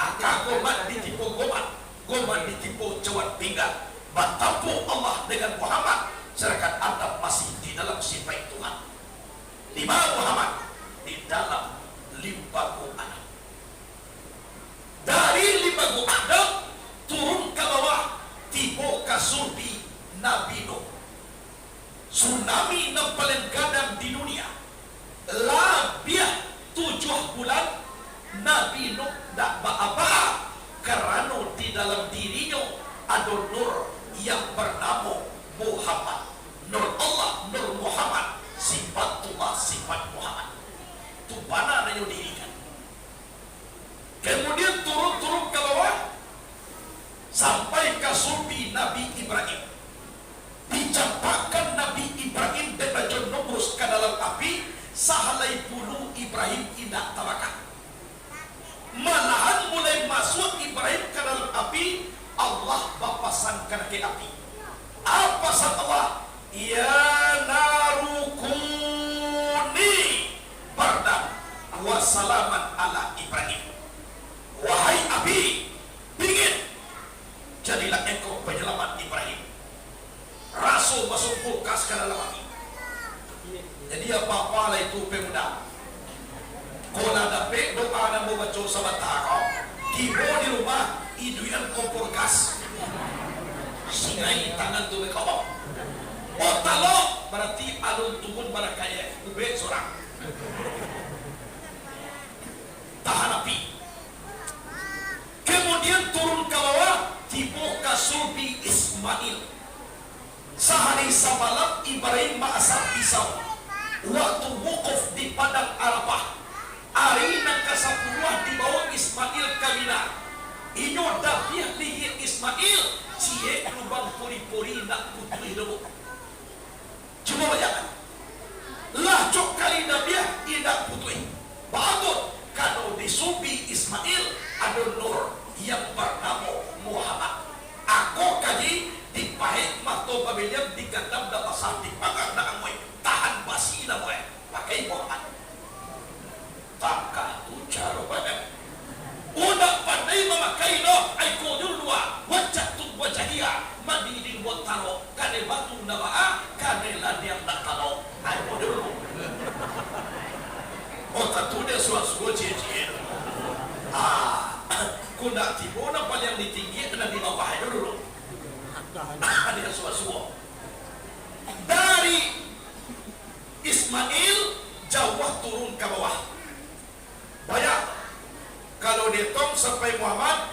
Akak gomat ditipu gomat ditipu cewat pinggang. Bertampu Allah dengan Muhammad, sedangkan Adam masih di dalam sifat Tuhan. Di mana Muhammad? Di dalam limbagu Adam. Dari limbagu Adam turun ke bawah, tiba ke surbi Nabi Nuh. Tsunami yang paling gadang di dunia. Labiah 7 bulan Nabi Nuh tak apa-apa kerana di dalam dirinya ada nur yang bernama Muhammad. Nur Allah, nur Muhammad, sifatullah, sifat Muhammad. Itu mana yang dirikan. Kemudian turun ke bawah sampai ke surbi Nabi Ibrahim. Dicampakkan Nabi Ibrahim dan Raja Nomrus ke dalam api. Sahalai bulu Ibrahim tidak tabakan. Malahan mulai masuk Ibrahim ke dalam api, Allah bapasangkan ke api. Apa pesan Allah? Ya narukuni bardan wa salaman ala Ibrahim. Wahai api, dingin, jadilah engkau penyelamat Ibrahim. Rasul masuk kulkas ke dalam api. Jadi apa-apa lah itu pemuda. Kau nak dapat doa dan membaca sahabat takau. Tiba di rumah, iduan kompor gas. Singai tangan tu berkawal. Oh talok, berarti alun turun pada kaya. Ubek seorang. Tahan api. Kemudian turun ke bawah, tiba ke surbi Ismail. sehari semalam Ibrahim ma'asar pisau waktu wukuf di padang Arafah. Hari nak kasapuluh dibawa Ismail kawina. Inyo dapiah liye Ismail cie lubang puri-puri nak putih dulu. Cuma bayangkan. Lah cok kali dapiah indak putih. Bagus kalau disubi Ismail ada nur yang bernama Muhammad. Aku kaji dipahit mato pabiliam digadam da pasar dipagar da amoy tahan basi na moy pakai Muhammad. Takah tu cara pada udah pandai memakai no ai kodul dua wajah tu wajahia madidin wotaro kane batu nabaa kane ladiam nak talo ai kodul oh tatu dia suas-suas cie-cie kuda tibona paling ditinggi dan di bawah dulu dia suas-suas dari Ismail jauh turun ke bawah. Banyak kalau dihitung sampai Muhammad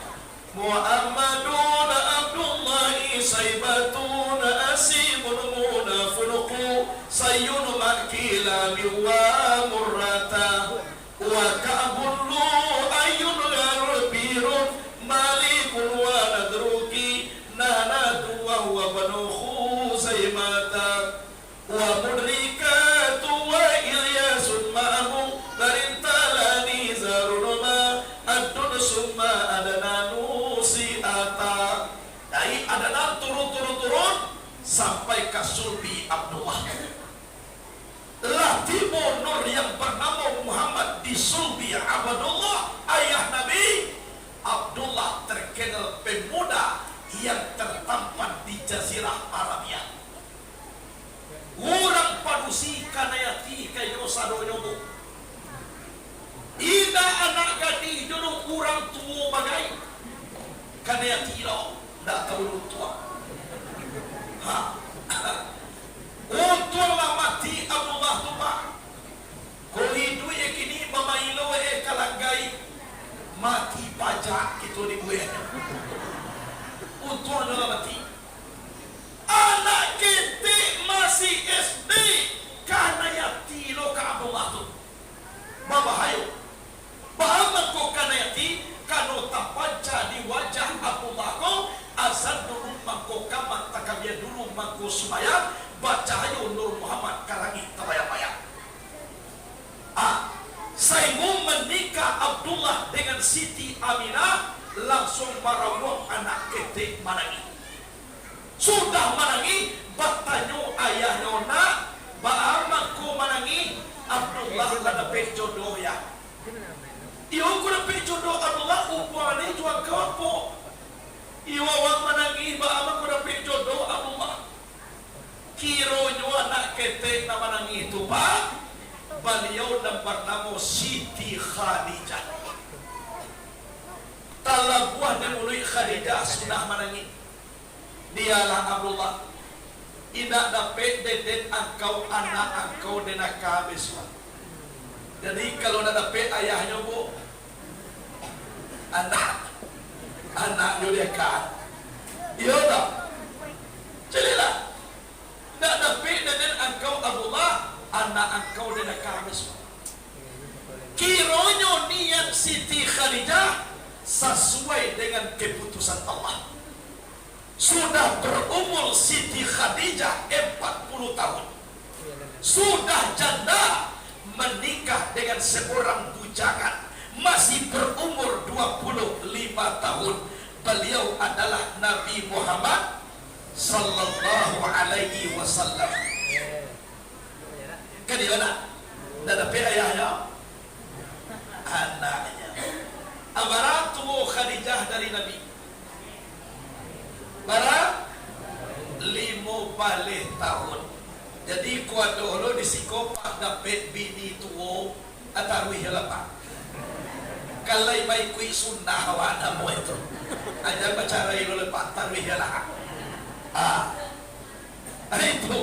Muhammadun Abdullahi Saibatun Asibun Munafunuku Sayyun Makila Biwa Murrata Wa Ka'bullu Ayyun Garbirun Malikun Wa Nadruki Nanadu Wa Banuhu Zaimata Wa Mudrikatu Wa Ilyasun Ma'amu Darintalani Zarunuma Adun Summa Adananu Si'ata. Dari Adanan turun sampai ke Sulbi Abdullah. Lah timbul nur yang bernama Muhammad di Sulbi Abdullah ayah Nabi. Abdullah terkenal pemuda yang tertampan di Jazirah Arabia. Orang padusi kanayati kayo sado nyobo. Ida anak gadi jodoh orang tua bagai kanayati lo dak tahu tua. Untung lah mati Abdullah tu pak. Kau hidup kini mamailo kalanggai mati pajak gitu di gue. Untung lah mati. Anak kita masih SD karena yati lo ke Abdullah tu. Babahayo. Bahaman ko karena yati kano tapanca di wajah Abdullah ko asal dulu mangko kamat takabia dulu mangko supaya baca hayo Nur Muhammad karangi tabaya-baya. Saimu menikah Abdullah dengan Siti Aminah langsung marawak anak ketik manangi. Sudah manangi batanyo ayahnya nak baaman ko manangi Abdullah kadapet jodoh ya. Iyo ko dapet jodoh Abdullah upane jual kapo. Iyo wang manangi baaman ko dapet jodoh Abdullah. Kiro nyo anak ketek na manangi itu pak. Beliau dan bernama Siti Khadijah. Talabuah dan mulai Khadijah sudah manangi. Dialah Abdullah. Ina dapat deden engkau anak engkau denak habis. Jadi kalau nak dapat ayahnya bu, anak yudekan. Iya tak? Jadilah. Nak dapat deden engkau Abdullah, anak engkau denak habis. Kironyo niat Siti Khadijah sesuai dengan keputusan Allah. Sudah berumur Siti Khadijah 40 tahun. Sudah janda menikah dengan seorang bujangan masih berumur 25 tahun. Beliau adalah Nabi Muhammad sallallahu alaihi wasallam. Kadang-kadang ada ayahnya anaknya. Amaratu Khadijah dari Nabi barang 50 tahun. Jadi kuat dulu di sikopak dapat bini tuo atarwi helapa. Kalau baik kui sunnah wana mo itu. Ajar baca ilo lepak tarwi helah. Itu.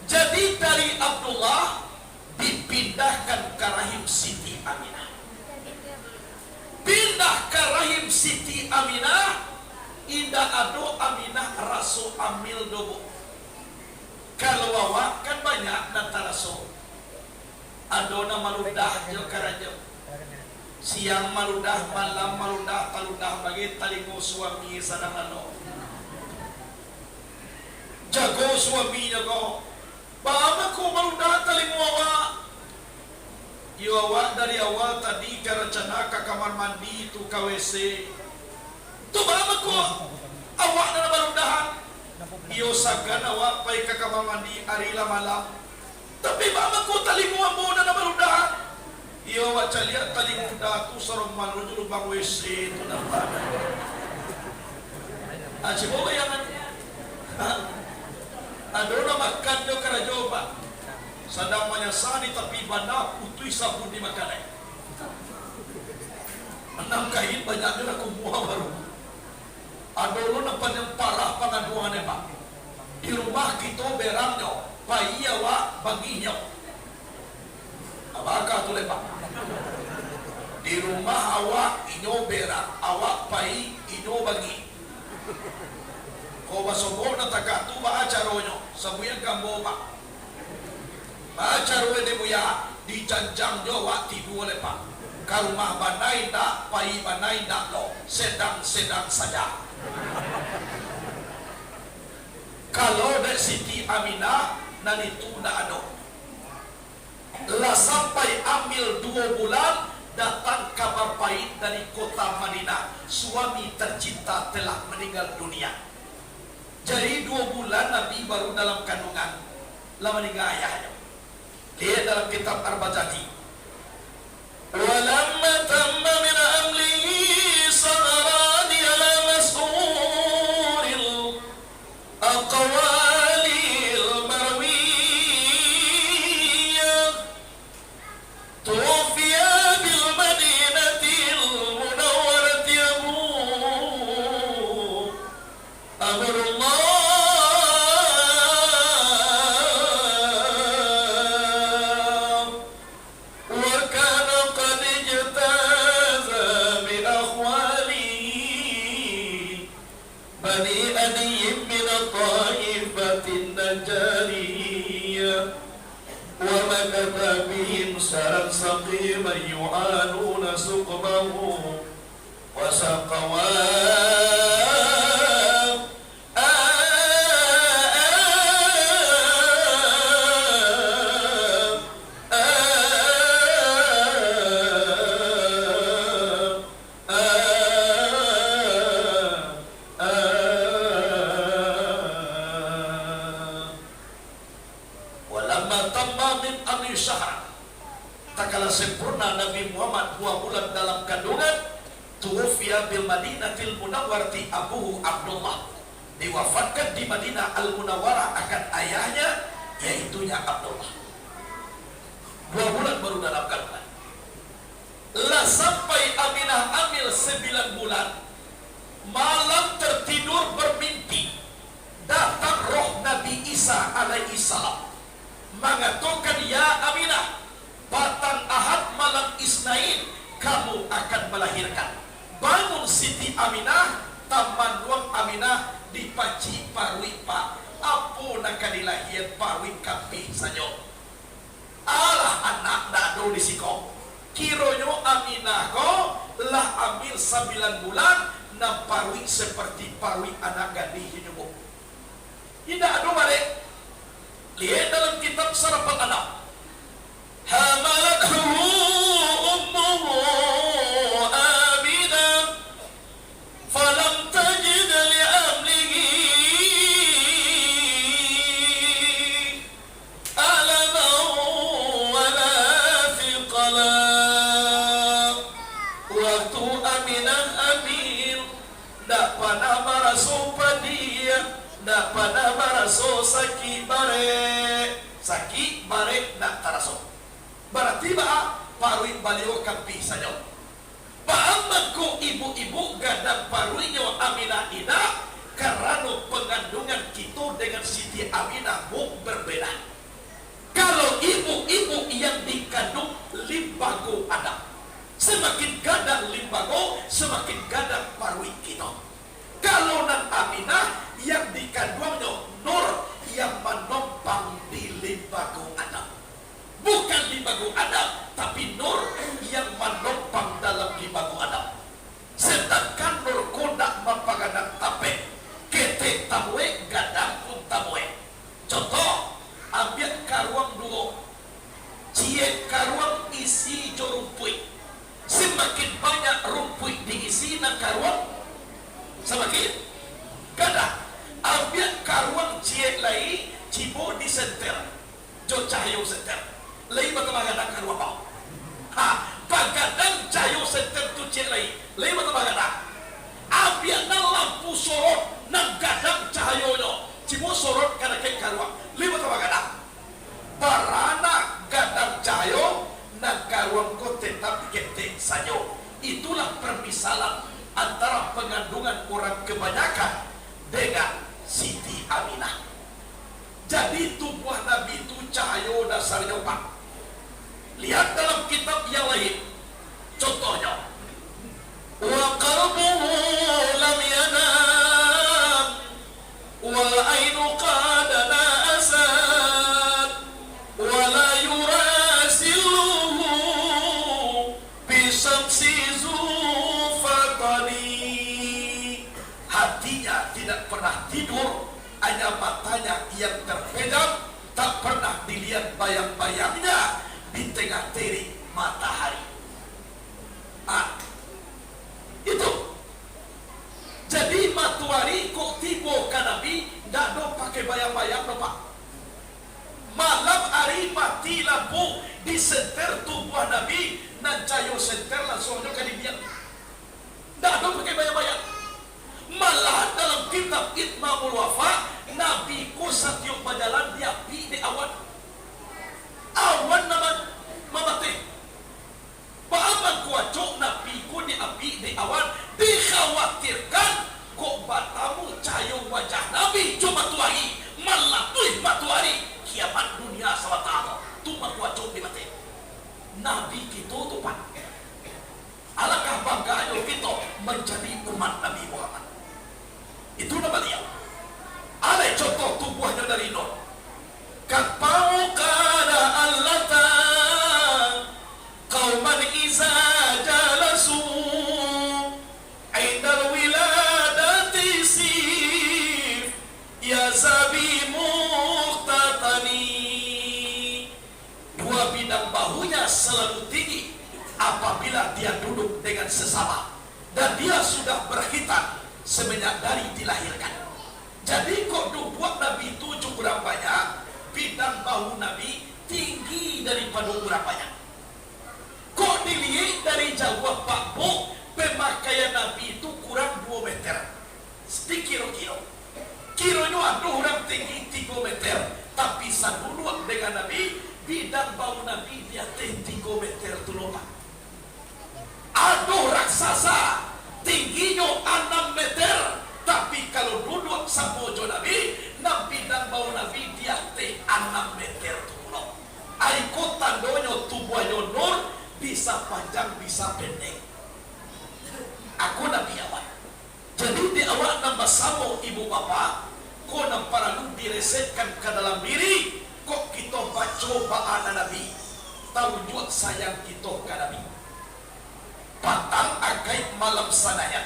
Jadi dari Abdullah dipindahkan ke rahim Siti Aminah. Pindah ke rahim Siti Aminah, Ida ado Aminah raso amil dobo. Kalau awak kan banyak nata raso. Ado na maludah jo karajo. Siang maludah, malam maludah, taludah bagi talingo suami sadamano. Jago suaminya ko. Bama ko maludah talingo awak. Iyo awak dari awal tadi ke rencana ke kamar mandi tu ke WC. Tu bama ko awak na maludahan. Iyo sagan awak pai ke kamar mandi arila malam. Tapi bama ko talingo amo na maludahan. Iyo awak lihat talingo da tu sarong malu tu lubang WC tu nampak. Aji mo bayangan. Ado na makan jo karajo ba. Sadang menyasani tapi bana putui sabun di makanan. Enam kain banyaknya aku muah baru. Ada lo nampak yang parah pengaduannya pak. Di rumah kita berangnya, paiya wa baginya. Apakah tu lepak? Di rumah awak inyo berang, awak pai inyo bagi. Kau basobo na tagatu ba acaronyo, sabuyang kambo pak. Baca ruwe de buya di janjang Jawa tidu oleh pak. Kalmah banai dak, pai banai dak lo, sedang-sedang saja. Kalau dari Siti Aminah nanti itu ndak ada. Lah sampai ambil 2 bulan datang kabar pahit dari kota Madinah. Suami tercinta telah meninggal dunia. Jadi 2 bulan Nabi baru dalam kandungan. Lah meninggal ayahnya. Lihat dalam kitab Ar-Bajati. Walamma tamma min amlihi sadarani ala mas'uril aqwalil marwiyah tufiya bil madinatil munawwarati Amrullah ومكث بهم سرا سقيما يعانون سقمه وسقواه sempurna Nabi Muhammad 2 bulan dalam kandungan, tuwfiya bil Madinatil Munawwarati abuhu Abdullah, diwafatkan di Madinah Al Munawwarah akan ayahnya yaitunya Abdullah. 2 bulan baru dalam kandungan. Lah sampai Aminah hamil 9 bulan, malam tertidur bermimpi datang roh Nabi Isa alaihi salam mengatakan, ya Aminah, Batang Ahad malam Isnain kamu akan melahirkan. Bangun Siti Aminah, taman ruang Aminah dipaci parwi pak. Apo nak dilahir parwi kapih saja. Alah anak dado disiko. Kironyo Aminah ko lah ambil 9 bulan na parwi seperti parwi anak gadis hidup. Tidak ada balik. Lihat dalam kitab Sarapan Anak. حملته أمه آمنة فلم تجد لأمله ألما ولا ثقلا. Waktu Aminah hamil, tak pernah merasa dia, tak pernah merasa sakit bare, tak terasa. Berarti bah parwi baliau kampi saja. Paham ko ibu-ibu gadang parwinya Aminah ina karena pengandungan kita dengan Siti Aminah berbeda. Kalau ibu-ibu yang dikandung limbago ada, semakin gadang limbago semakin gadang parwi kita. Kalau libagu Adam, tapi nur yang menopang dalam libagu Adam. Sedangkan nur kodak mapagadang tape, kete tamwe gadang pun tamwe. Contoh, ambil karuang duo, cie karuang isi jo rumpui. Semakin banyak rumpui diisi na karuang, semakin gadang. Ambil karuang cie lai, cibo di senter, jo cahyo senter. Lai bagaimana gadang karuang bau? Pagadang cahyo senter tu cie lai, lai bagaimana? Ambil na lampu sorot, nang gadang cahyo yo, cibo sorot karena kek karuang, lai bagaimana? Barana gadang cahyo, nang karuang ko tetap kete sayo. Itulah permisalan antara pengandungan orang kebanyakan dengan Siti Aminah. Jadi tubuh Nabi itu cahaya dasarnya Pak. Lihat dalam kitab yang lain. Contohnya, wa qalbuhu lam yanam wal ainu qad asad wa la yurasiluhu bi syamsi zufatani. Hatinya tidak pernah tidur, hanya matanya yang terpejam, tak pernah dilihat bayang-bayangnya di tengah terik matahari. Itu. Jadi matahari kok tiba ke Nabi, tidak ada pakai bayang-bayang, Pak. Malam hari mati lampu di senter tubuh Nabi, dan cahaya senter langsung ke dia. Tidak ada pakai bayang-bayang. Malah dalam kitab Itmamul Wafa, Nabi ku setiap berjalan di api di awan. Awan nama mamati. Baaman kuacok Nabi ku di api di awan. Dikhawatirkan kok batamu cahaya wajah Nabi cuma tuari. Malah tuh matuari kiamat dunia sawatano. Tuma kuacok di mati. Nabi kita tu Pak. Alangkah bangganya kita menjadi umat Nabi Muhammad. Itu nama dia. Ada contoh tubuhnya dari Nur. Kapau kada allata qauman iza jalasu indal wiladati sif ya zabi muqtatani. Dua bidang bahunya selalu tinggi apabila dia duduk dengan sesama, dan dia sudah berkhitan semenjak dari dilahirkan. Jadi kok buat Nabi itu kurang banyak, bidang bahu Nabi tinggi daripada kurang banyak. Kok dilihat dari jauh Pak Bu, pemakaian Nabi itu kurang 2 meter, kilo-kilo. Kilonya ada orang tinggi 3 meter, tapi saduluak dengan Nabi, bidang bahu Nabi dia 3 meter tu lupa. Ada raksasa tingginya 6 meter, tapi kalau duduk sabojo Nabi, Nabi dan bau Nabi dia 6 meter tuh. Aiko tandonyo tubuhnya Nur bisa panjang bisa pendek. Aku Nabi awak. Jadi di awak nambah samo ibu bapa, kok namparalu diresetkan ke dalam diri, kok kita baca ba'ana Nabi. Tahu juga sayang kita ke Nabi. Patang akai malam sanaya.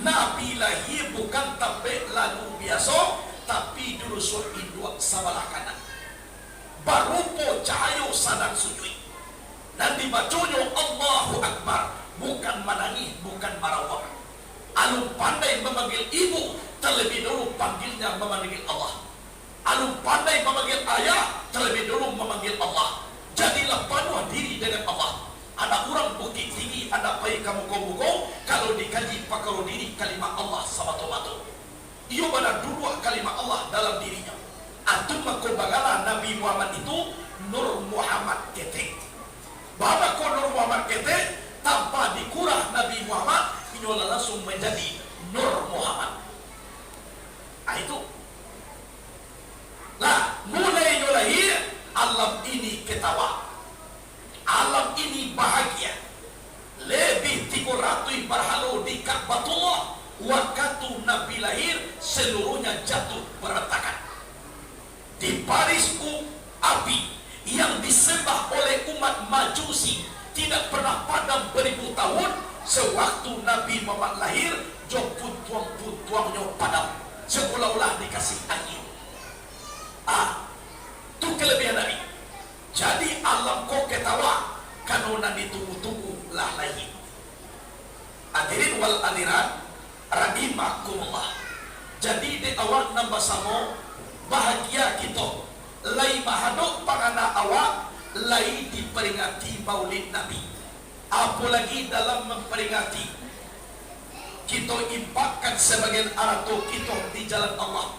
Nabi lahir bukan tabe lalu biasa, tapi dulu sur induk sabalah kanan. Baru po cahaya sadang sujud. Nanti bacanya Allahu Akbar, bukan menangis, bukan marawak. Alum pandai memanggil ibu, terlebih dulu panggilnya memanggil Allah. Alum pandai memanggil ayah, terlebih dulu memanggil Allah. Jadilah paduan diri dengan Allah. Ada orang bukti tinggi, ada baik kamu kau kalau dikaji pakaro diri kalimat Allah sama tomato. Ia pada dulu kalimat Allah dalam dirinya. Antum makau bagala Nabi Muhammad itu Nur Muhammad Kete. Bahwa kau Nur Muhammad Kete tanpa dikurah Nabi Muhammad, ini langsung menjadi Nur Muhammad. Itu. Nah, mulai lahir alam ini ketawa. Alam ini bahagia. Lebih 300 berhala di Ka'batullah. Waktu Nabi lahir, seluruhnya jatuh beretakan. Di barisku api yang disembah oleh umat Majusi tidak pernah padam beribu tahun. Sewaktu Nabi Muhammad lahir, jom putuang-putuangnya padam, seolah-olah dikasih angin. Itu kelebihan Nabi. Jadi alam kau ketawa kanona ditunggu-tunggu lah lahir. Hadirin wal hadirat rahimakumullah. Jadi di awak nambah samo bahagia kita lai mahadok pangana awak lai diperingati maulid Nabi. Apalagi dalam memperingati kita impakkan sebagian arato kita di jalan Allah.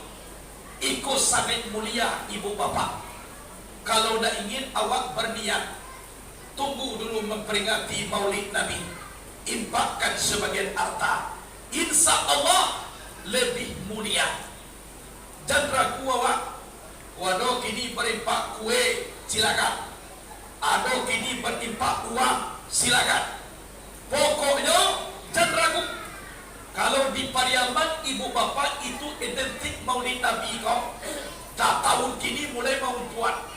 Iko sangat mulia ibu bapak. Kalau dah ingin awak berniat, tunggu dulu memperingati maulid Nabi, impakkan sebagian harta, insya Allah lebih mulia. Jangan ragu awak. Waduh kini berimpak kue, silakan. Aduh kini berimpak uang, silakan. Pokoknya jangan ragu. Kalau di Pariaman ibu bapak itu identik maulid Nabi kau. Tak tahun kini mulai mau buat.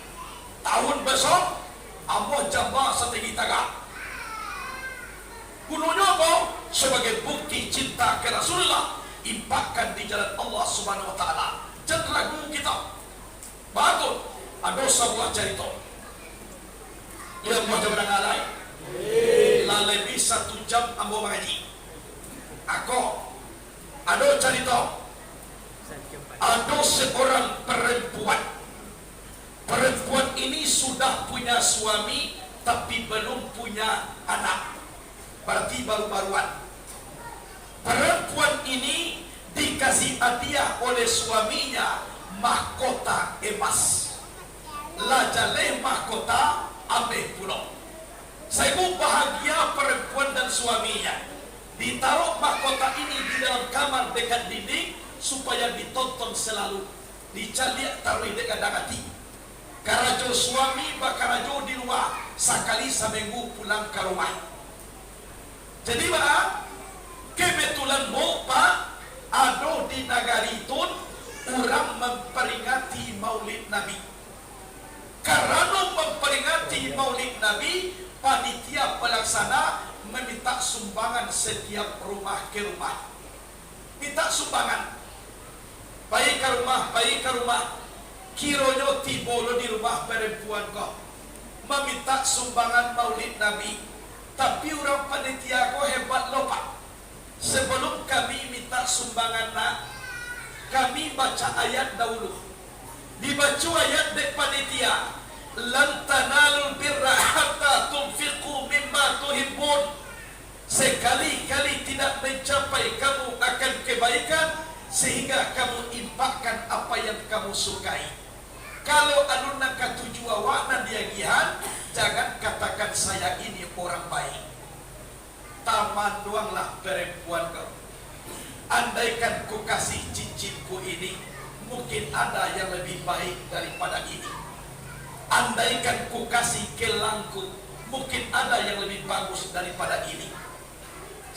Tahun besok amo jambah setinggi tagak. Gunanya apa? Sebagai bukti cinta ke Rasulullah, impakkan di jalan Allah Subhanahu wa taala. Jangan ragu kita. Bagus. Ada sebuah cerita. Yang mau jawab ngalai. Lah lebih 1 jam ambo mengaji. Aku ada cerita. Ada seorang perempuan. Perempuan ini sudah punya suami tapi belum punya anak. Berarti baru-baruan. Perempuan ini dikasih hadiah oleh suaminya mahkota emas. Lajale mahkota ambil pulau. Saya pun bahagia perempuan dan suaminya. Ditaruh mahkota ini di dalam kamar dekat dinding supaya ditonton selalu. Dicaliak taruh dekat hati. Karajo suami bakarajo di rumah sekali seminggu pulang ke rumah. Jadi bah kebetulan mau pak ada di nagari itu orang memperingati maulid Nabi. Karena memperingati maulid Nabi, panitia pelaksana meminta sumbangan setiap rumah ke rumah. Minta sumbangan. Baik ke rumah, baik ke rumah. Kironyo tibolo di rumah perempuan kau meminta sumbangan maulid Nabi. Tapi orang panitia kau hebat loh pak. Sebelum kami minta sumbangan nak, kami baca ayat dahulu. Dibaca ayat dek panitia. Lan tanalul birra hatta tunfiqu mimma tuhibbun. Sekali-kali tidak mencapai kamu akan kebaikan sehingga kamu impakkan apa yang kamu sukai. Kalau anu nak katuju awak na diagihan, jangan katakan saya ini orang baik. Taman doanglah perempuan kau. Andaikan ku kasih cincinku ini, mungkin ada yang lebih baik daripada ini. Andaikan ku kasih gelangku, mungkin ada yang lebih bagus daripada ini.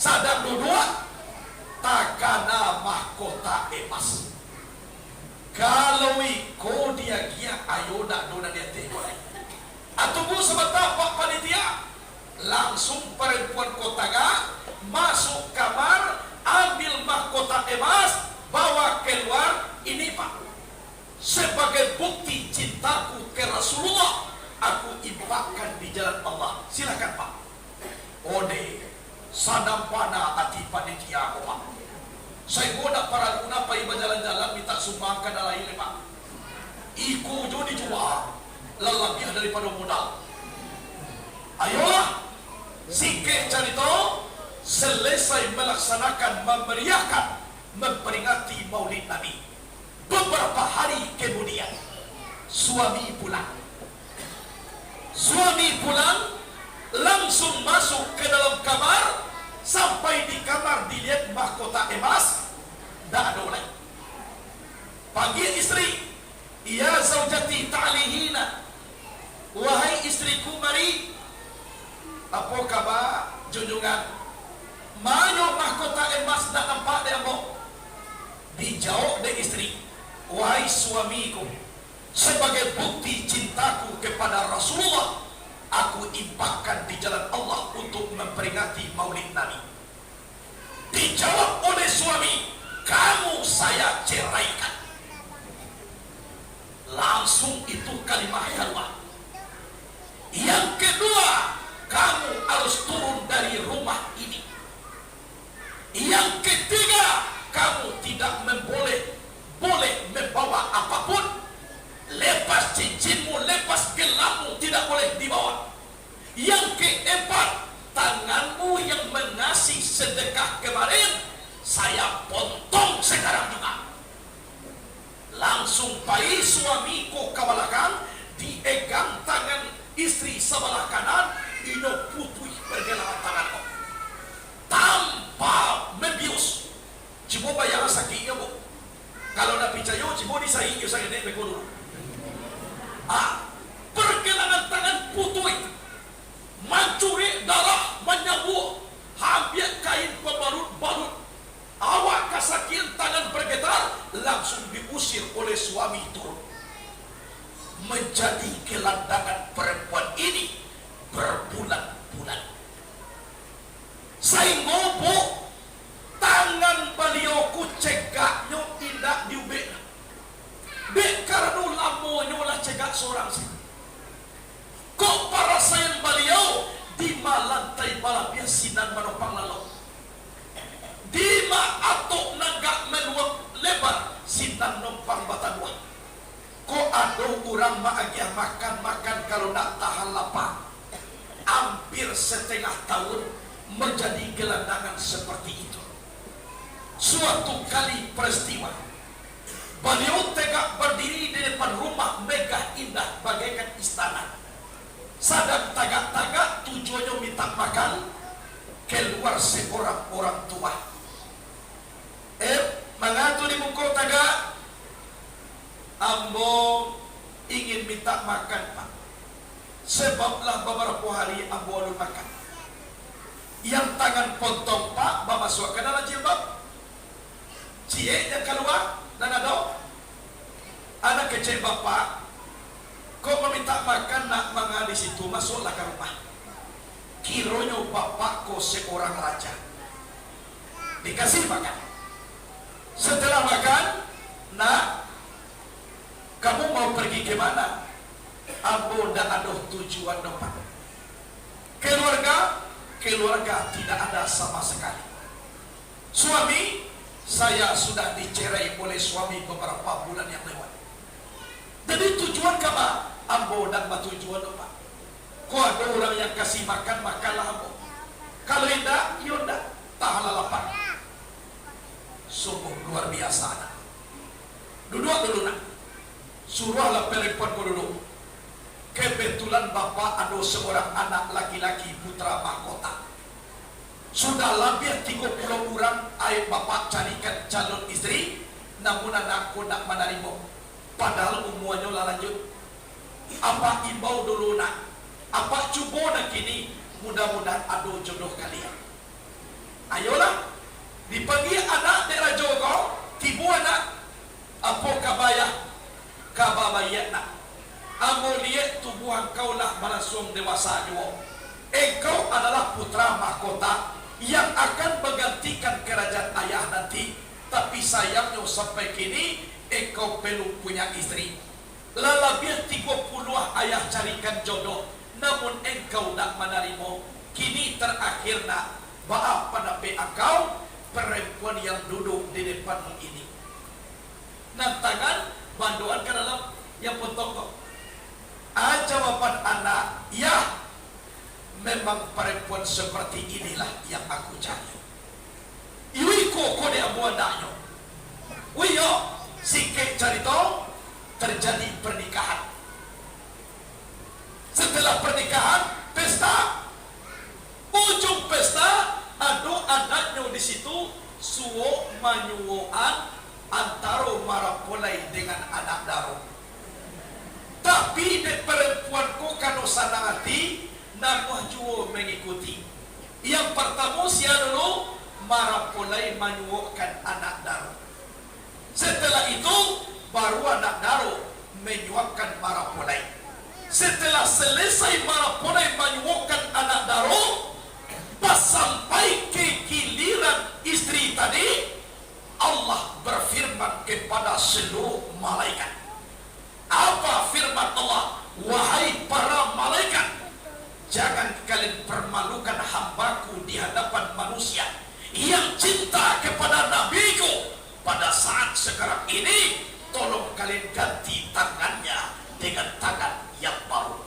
Sadar dua, takana mahkota emas. Kalau iko dia gia ayo nak dona dia tengok. Atau sebentar pak panitia, langsung perempuan kotaga masuk kamar, ambil mahkota emas, bawa keluar. Ini pak, sebagai bukti cintaku ke Rasulullah, aku impakkan di jalan Allah. Silakan pak. Ode sadampana ati panitia aku pak. Saya goda para guna pai berjalan-jalan minta sumbangkan alai pak. Iku jo dijual lebih daripada modal. Ayolah sikit carito selesai melaksanakan memeriahkan memperingati maulid Nabi. Beberapa hari kemudian suami pulang. Suami pulang langsung masuk ke dalam kamar. Sampai di kamar dilihat mahkota emas, tak ada lagi. Panggil istri, ya zaujati ta'lihina, wahai istriku mari. Apa kabar junjungan? Mana mahkota emas tak nampak dia mau? Dijawab dari istri, wahai suamiku, sebagai bukti cintaku kepada infakkan di jalan Allah untuk memperingati Maulid Nabi. Dijawab oleh suami, kamu saya ceraikan. Langsung itu kalimat kedua. Yang kedua, kamu harus turun dari rumah ini. Yang ketiga, kamu tidak boleh membawa apapun. Lepas cincinmu, lepas gelammu, tidak boleh dibawa. Yang keempat, tanganmu yang mengasih sedekah kemarin, saya potong sekarang juga. Langsung bayi suamiku ke belakang, diegang tangan istri sebelah kanan, ino putui pergelangan tanganku tanpa membius. Cibo bayang sakitnya bu. Kalau nak picayo, cibo disaing yo sakit dek dulu. Pergelangan tangan putui, mancuri darah menyambut, hampir kain pembalut-balut. Awak kasakian tangan bergetar, langsung diusir oleh suami turun. Menjadi gelandangan perempuan ini berbulan-bulan. Saya ngobok tangan beliau ku cegaknya indah diubek. Bek karena lamonyo lah cegak seorang sih. Kok para sayang beliau di malantai balapia sinan menopang lalau. Dima atok nagak meluang lebar sinan numpang batagua. Kok ada orang maagia makan-makan kalau nak tahan lapar. Hampir setengah tahun menjadi gelandangan seperti itu. Suatu kali peristiwa, beliau tegak berdiri di depan rumah megah indah bagaikan istana. Sadang tagak-tagak tujuannya minta makan, keluar seorang orang tua. Mengatu di muka tagak, ambo ingin minta makan pak. Sebablah beberapa hari ambo belum makan. Yang tangan potong pak, masuk ke dalam jilbab. Cieknya keluar dan ada anak kecil bapak. Kau meminta makan nak mangga di situ, masuklah ke rumah. Kiranya bapak kau seorang raja. Dikasih makan. Setelah makan, nak, kamu mau pergi ke mana? Ambo ndak ada tujuan depan. Keluarga tidak ada sama sekali. Suami, saya sudah dicerai oleh suami beberapa bulan yang lewat. Jadi tujuan kama ambo dan tujuan depan. Kau ada orang yang kasih makan, makanlah ambo. Kalau tidak, yaudah, tahanlah lapar. Sungguh luar biasa. Duduk dulu nak. Suruhlah perempuan kau duduk. Kebetulan bapak ada seorang anak laki-laki putra mahkota. Sudah lebih 30 orang ayah bapak carikan calon istri, namun anakku nak menerima. Padahal umurnya lah lanjut. Apa imbau dulu nak? Apa cuba nak kini? Mudah-mudahan ada jodoh kalian. Ayolah, dipanggil anak daerah Jogo, tibu anak. Apa kabayah? Kabayah nak. Ambo lihat tubuh engkau lah langsung dewasa juga. Engkau adalah putra mahkota yang akan menggantikan kerajaan ayah nanti. Tapi sayangnya sampai kini engkau belum punya istri. Lebih 30 ayah carikan jodoh, namun engkau tak menerima. Kini terakhir nak, maaf pada engkau perempuan yang duduk di depanmu ini. Nah tangan banduan ke dalam yang potong kau. Jawaban anak, ya, memang perempuan seperti inilah yang aku cari. Iwi kok dia buat daknya. Wiyo, sikit cerita terjadi pernikahan. Setelah pernikahan, pesta. Ujung pesta, ada anaknya di situ, suwo manyuwoan antara marapolai dengan anak daro. Tapi de perempuanku kano sana hati nama juo mengikuti. Yang pertama siapa dulu marapolai menyuapkan anak daro. Setelah itu baru anak daro menyuapkan marapolai. Setelah selesai maraponai menyuguhkan anak daro, pas sampai ke giliran istri tadi, Allah berfirman kepada seluruh malaikat. Apa firman Allah? Wahai para malaikat, jangan kalian permalukan hambaku di hadapan manusia yang cinta kepada nabiku. Pada saat sekarang ini, tolong kalian ganti tangannya dengan tangan yang baru.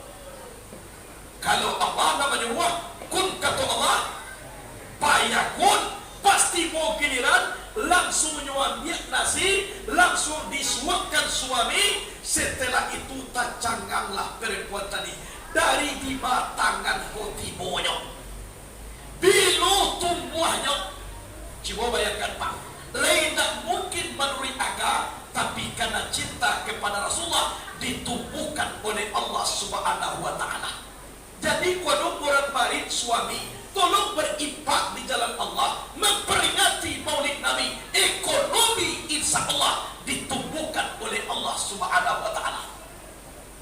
Kalau Allah namanya wah, kun kata Allah, payakun, pasti mau giliran, langsung nyuamnya nasi, langsung disuapkan suami. Setelah itu tacanganglah perempuan tadi dari di tangan kotibonya, bilu tumbuhnya. Coba bayangkan Pak, lain tak mungkin menurut agama, tapi karena cinta kepada Rasulullah ditumbuhkan oleh Allah Subhanahu wa Ta'ala. Jadi kalau orang marid suami, tolong berinfak di jalan Allah, memperingati Maulid Nabi, ekonomi insya Allah ditumbuhkan oleh Allah Subhanahu wa Ta'ala.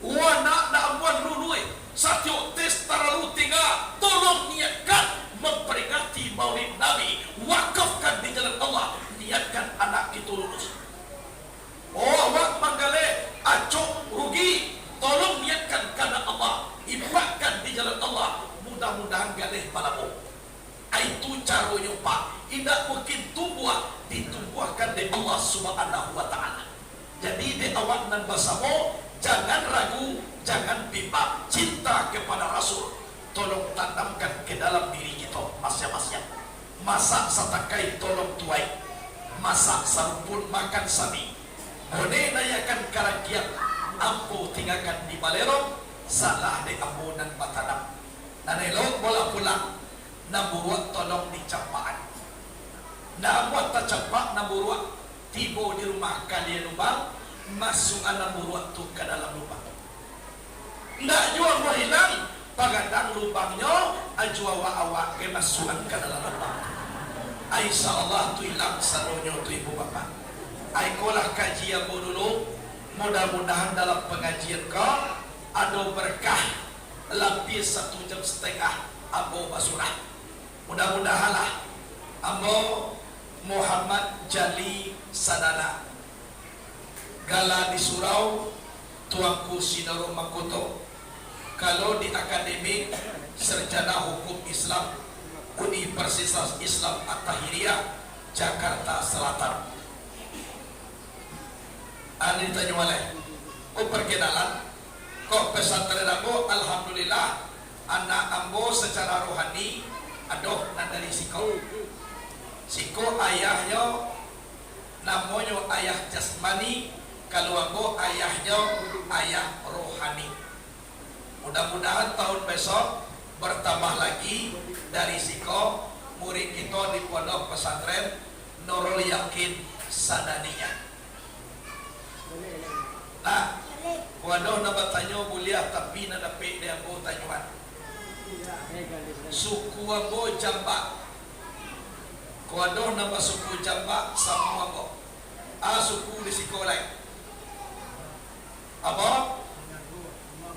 Wana na'amuan lului satyo tes taralu tinggal, tolong niatkan memperingati Maulid Nabi, wakafkan di jalan Allah, niatkan anak itu lulus. Oh, awak manggale acok rugi, tolong niatkan karena Allah, infakkan di jalan Allah, mudah-mudahan galeh palamu. Itu caranya Pak, tidak mungkin tumbuh, ditumbuhkan di Allah Subhanahu wa Ta'ala. Jadi di awak nan basamo, jangan ragu, jangan bimbang, cinta kepada Rasul tolong tanamkan ke dalam diri kita masing-masing. Masak satakai tolong tuai, masak sampun makan sami, boleh nayakan karagian, ampu tinggalkan di balerong, salah di ambunan batanam. Nanelong bola pulang, naburuak tolong dicampaan. Nabuat tak campak naburuak, tibo di rumah kalian lubang, masuk naburuak tu ke dalam lubang. Ndak jual mau hilang, pagadang lubangnya, ajwa awak ke masukan ke dalam lubang. Aisyah Allah tu hilang sanunya tu ibu bapa. Aikolah kajian dulu, mudah-mudahan dalam pengajian kau ada berkah. Lebih 1,5 jam Ambo Basurah. Mudah-mudahan lah Ambo Muhammad Jali Sadana Gala di Surau, Tuanku Sinaro Makoto. Kalau di akademik Sarjana Hukum Islam Universitas Islam At-Tahiriyah Jakarta Selatan. Ani ditanya oleh, oh perkenalan, kok pesantren Ambo, alhamdulillah, anak Ambo secara rohani, aduh, nah dari Siko ayahnya, namanya ayah jasmani, kalau Ambo ayahnya ayah rohani. Mudah-mudahan tahun besok bertambah lagi dari Siko, murid kita di pondok pesantren Nurul Yakin Sadaniyah. Nah, waduh nama tanya mulia tapi nada pe dia Ambo tanyuan. Suku Ambo Jambak. Waduh nama suku Jambak sama Ambo. Suku di Sikolai. Apa?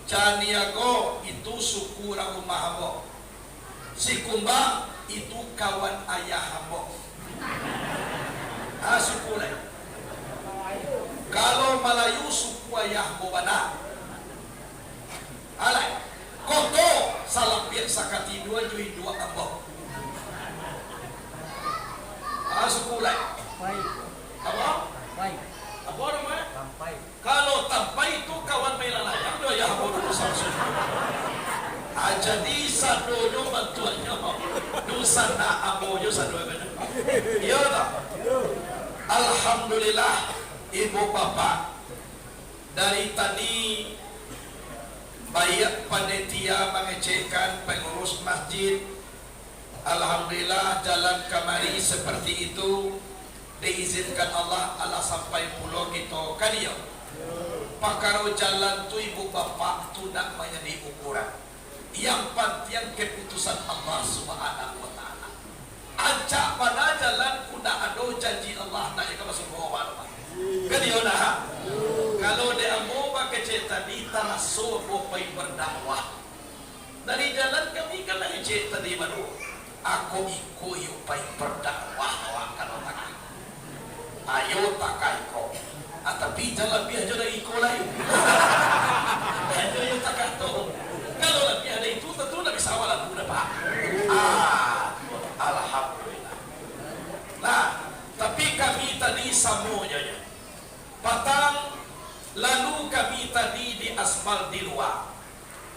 Caniago itu suku rumah Ambo. Sikumbang itu kawan ayah Ambo. Suku lain. Kalau Melayu suku ayah Bobana. Alai. Koto salah pihak sakati dua jui dua Ambo. Suku lain. Apa? Apa namanya? Tampai. Kalau Tampai itu kawan Melalayang dia ayah Bodo Samsun. Jadi sadonya bantuannya dusana Ambo jo sadonya. Iya tak? Alhamdulillah ibu bapak dari tadi banyak panitia mengecekkan pengurus masjid. Alhamdulillah jalan kamari seperti itu diizinkan Allah sampai pulau kita kan ya. Pakaro jalan tu ibu bapak tu nak menjadi ukuran. Yang penting keputusan Allah Subhanahu wa Ta'ala. Ajak pada jalan kuda ado janji Allah nak yang masuk bawah. Kan dia dah. Kalau dia mau pakai cerita di taraso po pa'y berdakwah. Dari jalan kami kan lagi cerita di baru. Ako ikuyo pa'y berdakwah. Kalau tak ayo takai ko. Tapi jalan biar jodoh iko lain. Ayo takai to. Kalau lebih ada itu tentu nak bisa awal aku pak. Alhamdulillah. Nah, tapi kami tadi samunya patang lalu kami tadi di aspal di luar.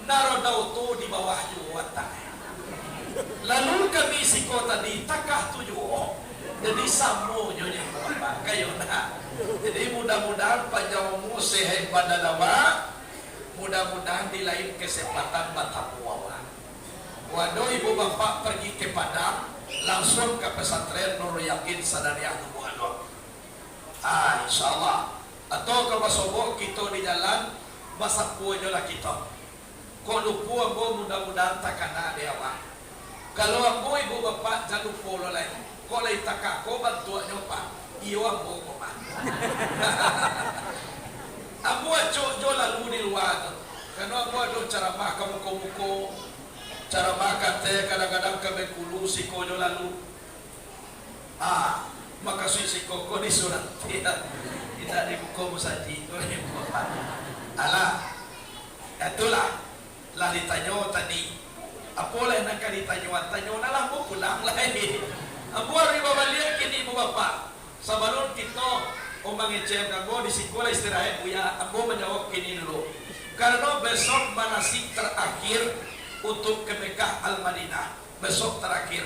Narodau tu di bawah juwatan. Lalu kami siko tadi takah tujuh. Jadi samunya bapak kayo na. Jadi mudah-mudahan panjangmu sehat badalawa. Mudah-mudahan di lain kesempatan batapuawa. Waduh ibu bapak pergi ke Padang, langsung ke pesantren Nur Yakin Sadariah Tubuhano. Insyaallah. Atau ke Basobok kita di jalan Basapu aja lah kita. Kau lupu ambo mudah-mudahan takana dia awak. Kalau ambo ibu bapak jangan lupa lo lain. Kau lain takak kau bantu nyoba. Iyo ambo kau mah. Ambo jo lalu di luar. Karena ambo ada cara makan muko-muko, cara makan teh kadang-kadang kami kulu si kojo lalu. Maka si koko di surat tidak dibuka musaji. Alah, itulah lah ditanya tadi. Apalah nak ditanya na lah mo pulang lagi. Ambo ari babalian kini ibu bapak. Sabalon kita mengecek kamu di sekolah istirahat buya, ambo menjawab kini dulu. Karena besok manasik terakhir untuk ke Mekah Al-Madinah. Besok terakhir.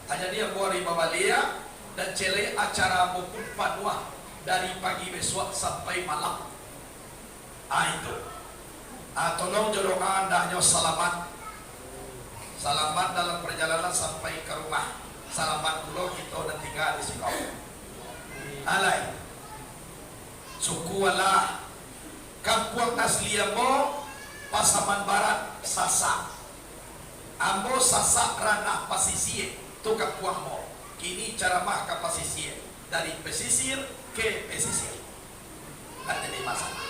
Jadi ambo hari bawalia dan cele acara maupun padua dari pagi besok sampai malam. Itu. Tolong jodohkan andahnya selamat. Selamat dalam perjalanan sampai ke rumah. Selamat dulu kita dan tinggal di Sikau. Alai. Suku wala kampung asli ambo Pasaman Barat Sasak. Ambo Sasak ranah pasisir tu kampung mo. Kini cara mah ke pasisir dari pesisir ke pesisir. Tak jadi masalah.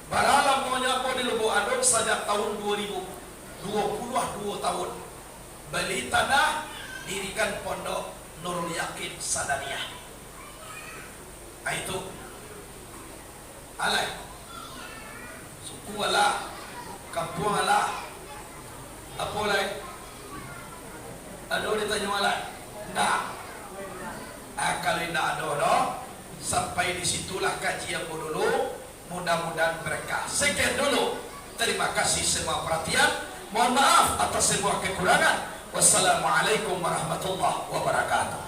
Baralam mo nya po di Lubuk Adong sejak tahun 2022 tahun. Beli tanah dirikan pondok Nurul Yakin Sadariah. Itu alai suku ala kampung ala apa lai ada ditanya alai enggak kalau tidak ada sampai disitulah kajian dulu. Mudah-mudahan berkah. Sekian dulu, terima kasih semua perhatian, mohon maaf atas semua kekurangan. Wassalamualaikum warahmatullahi wabarakatuh.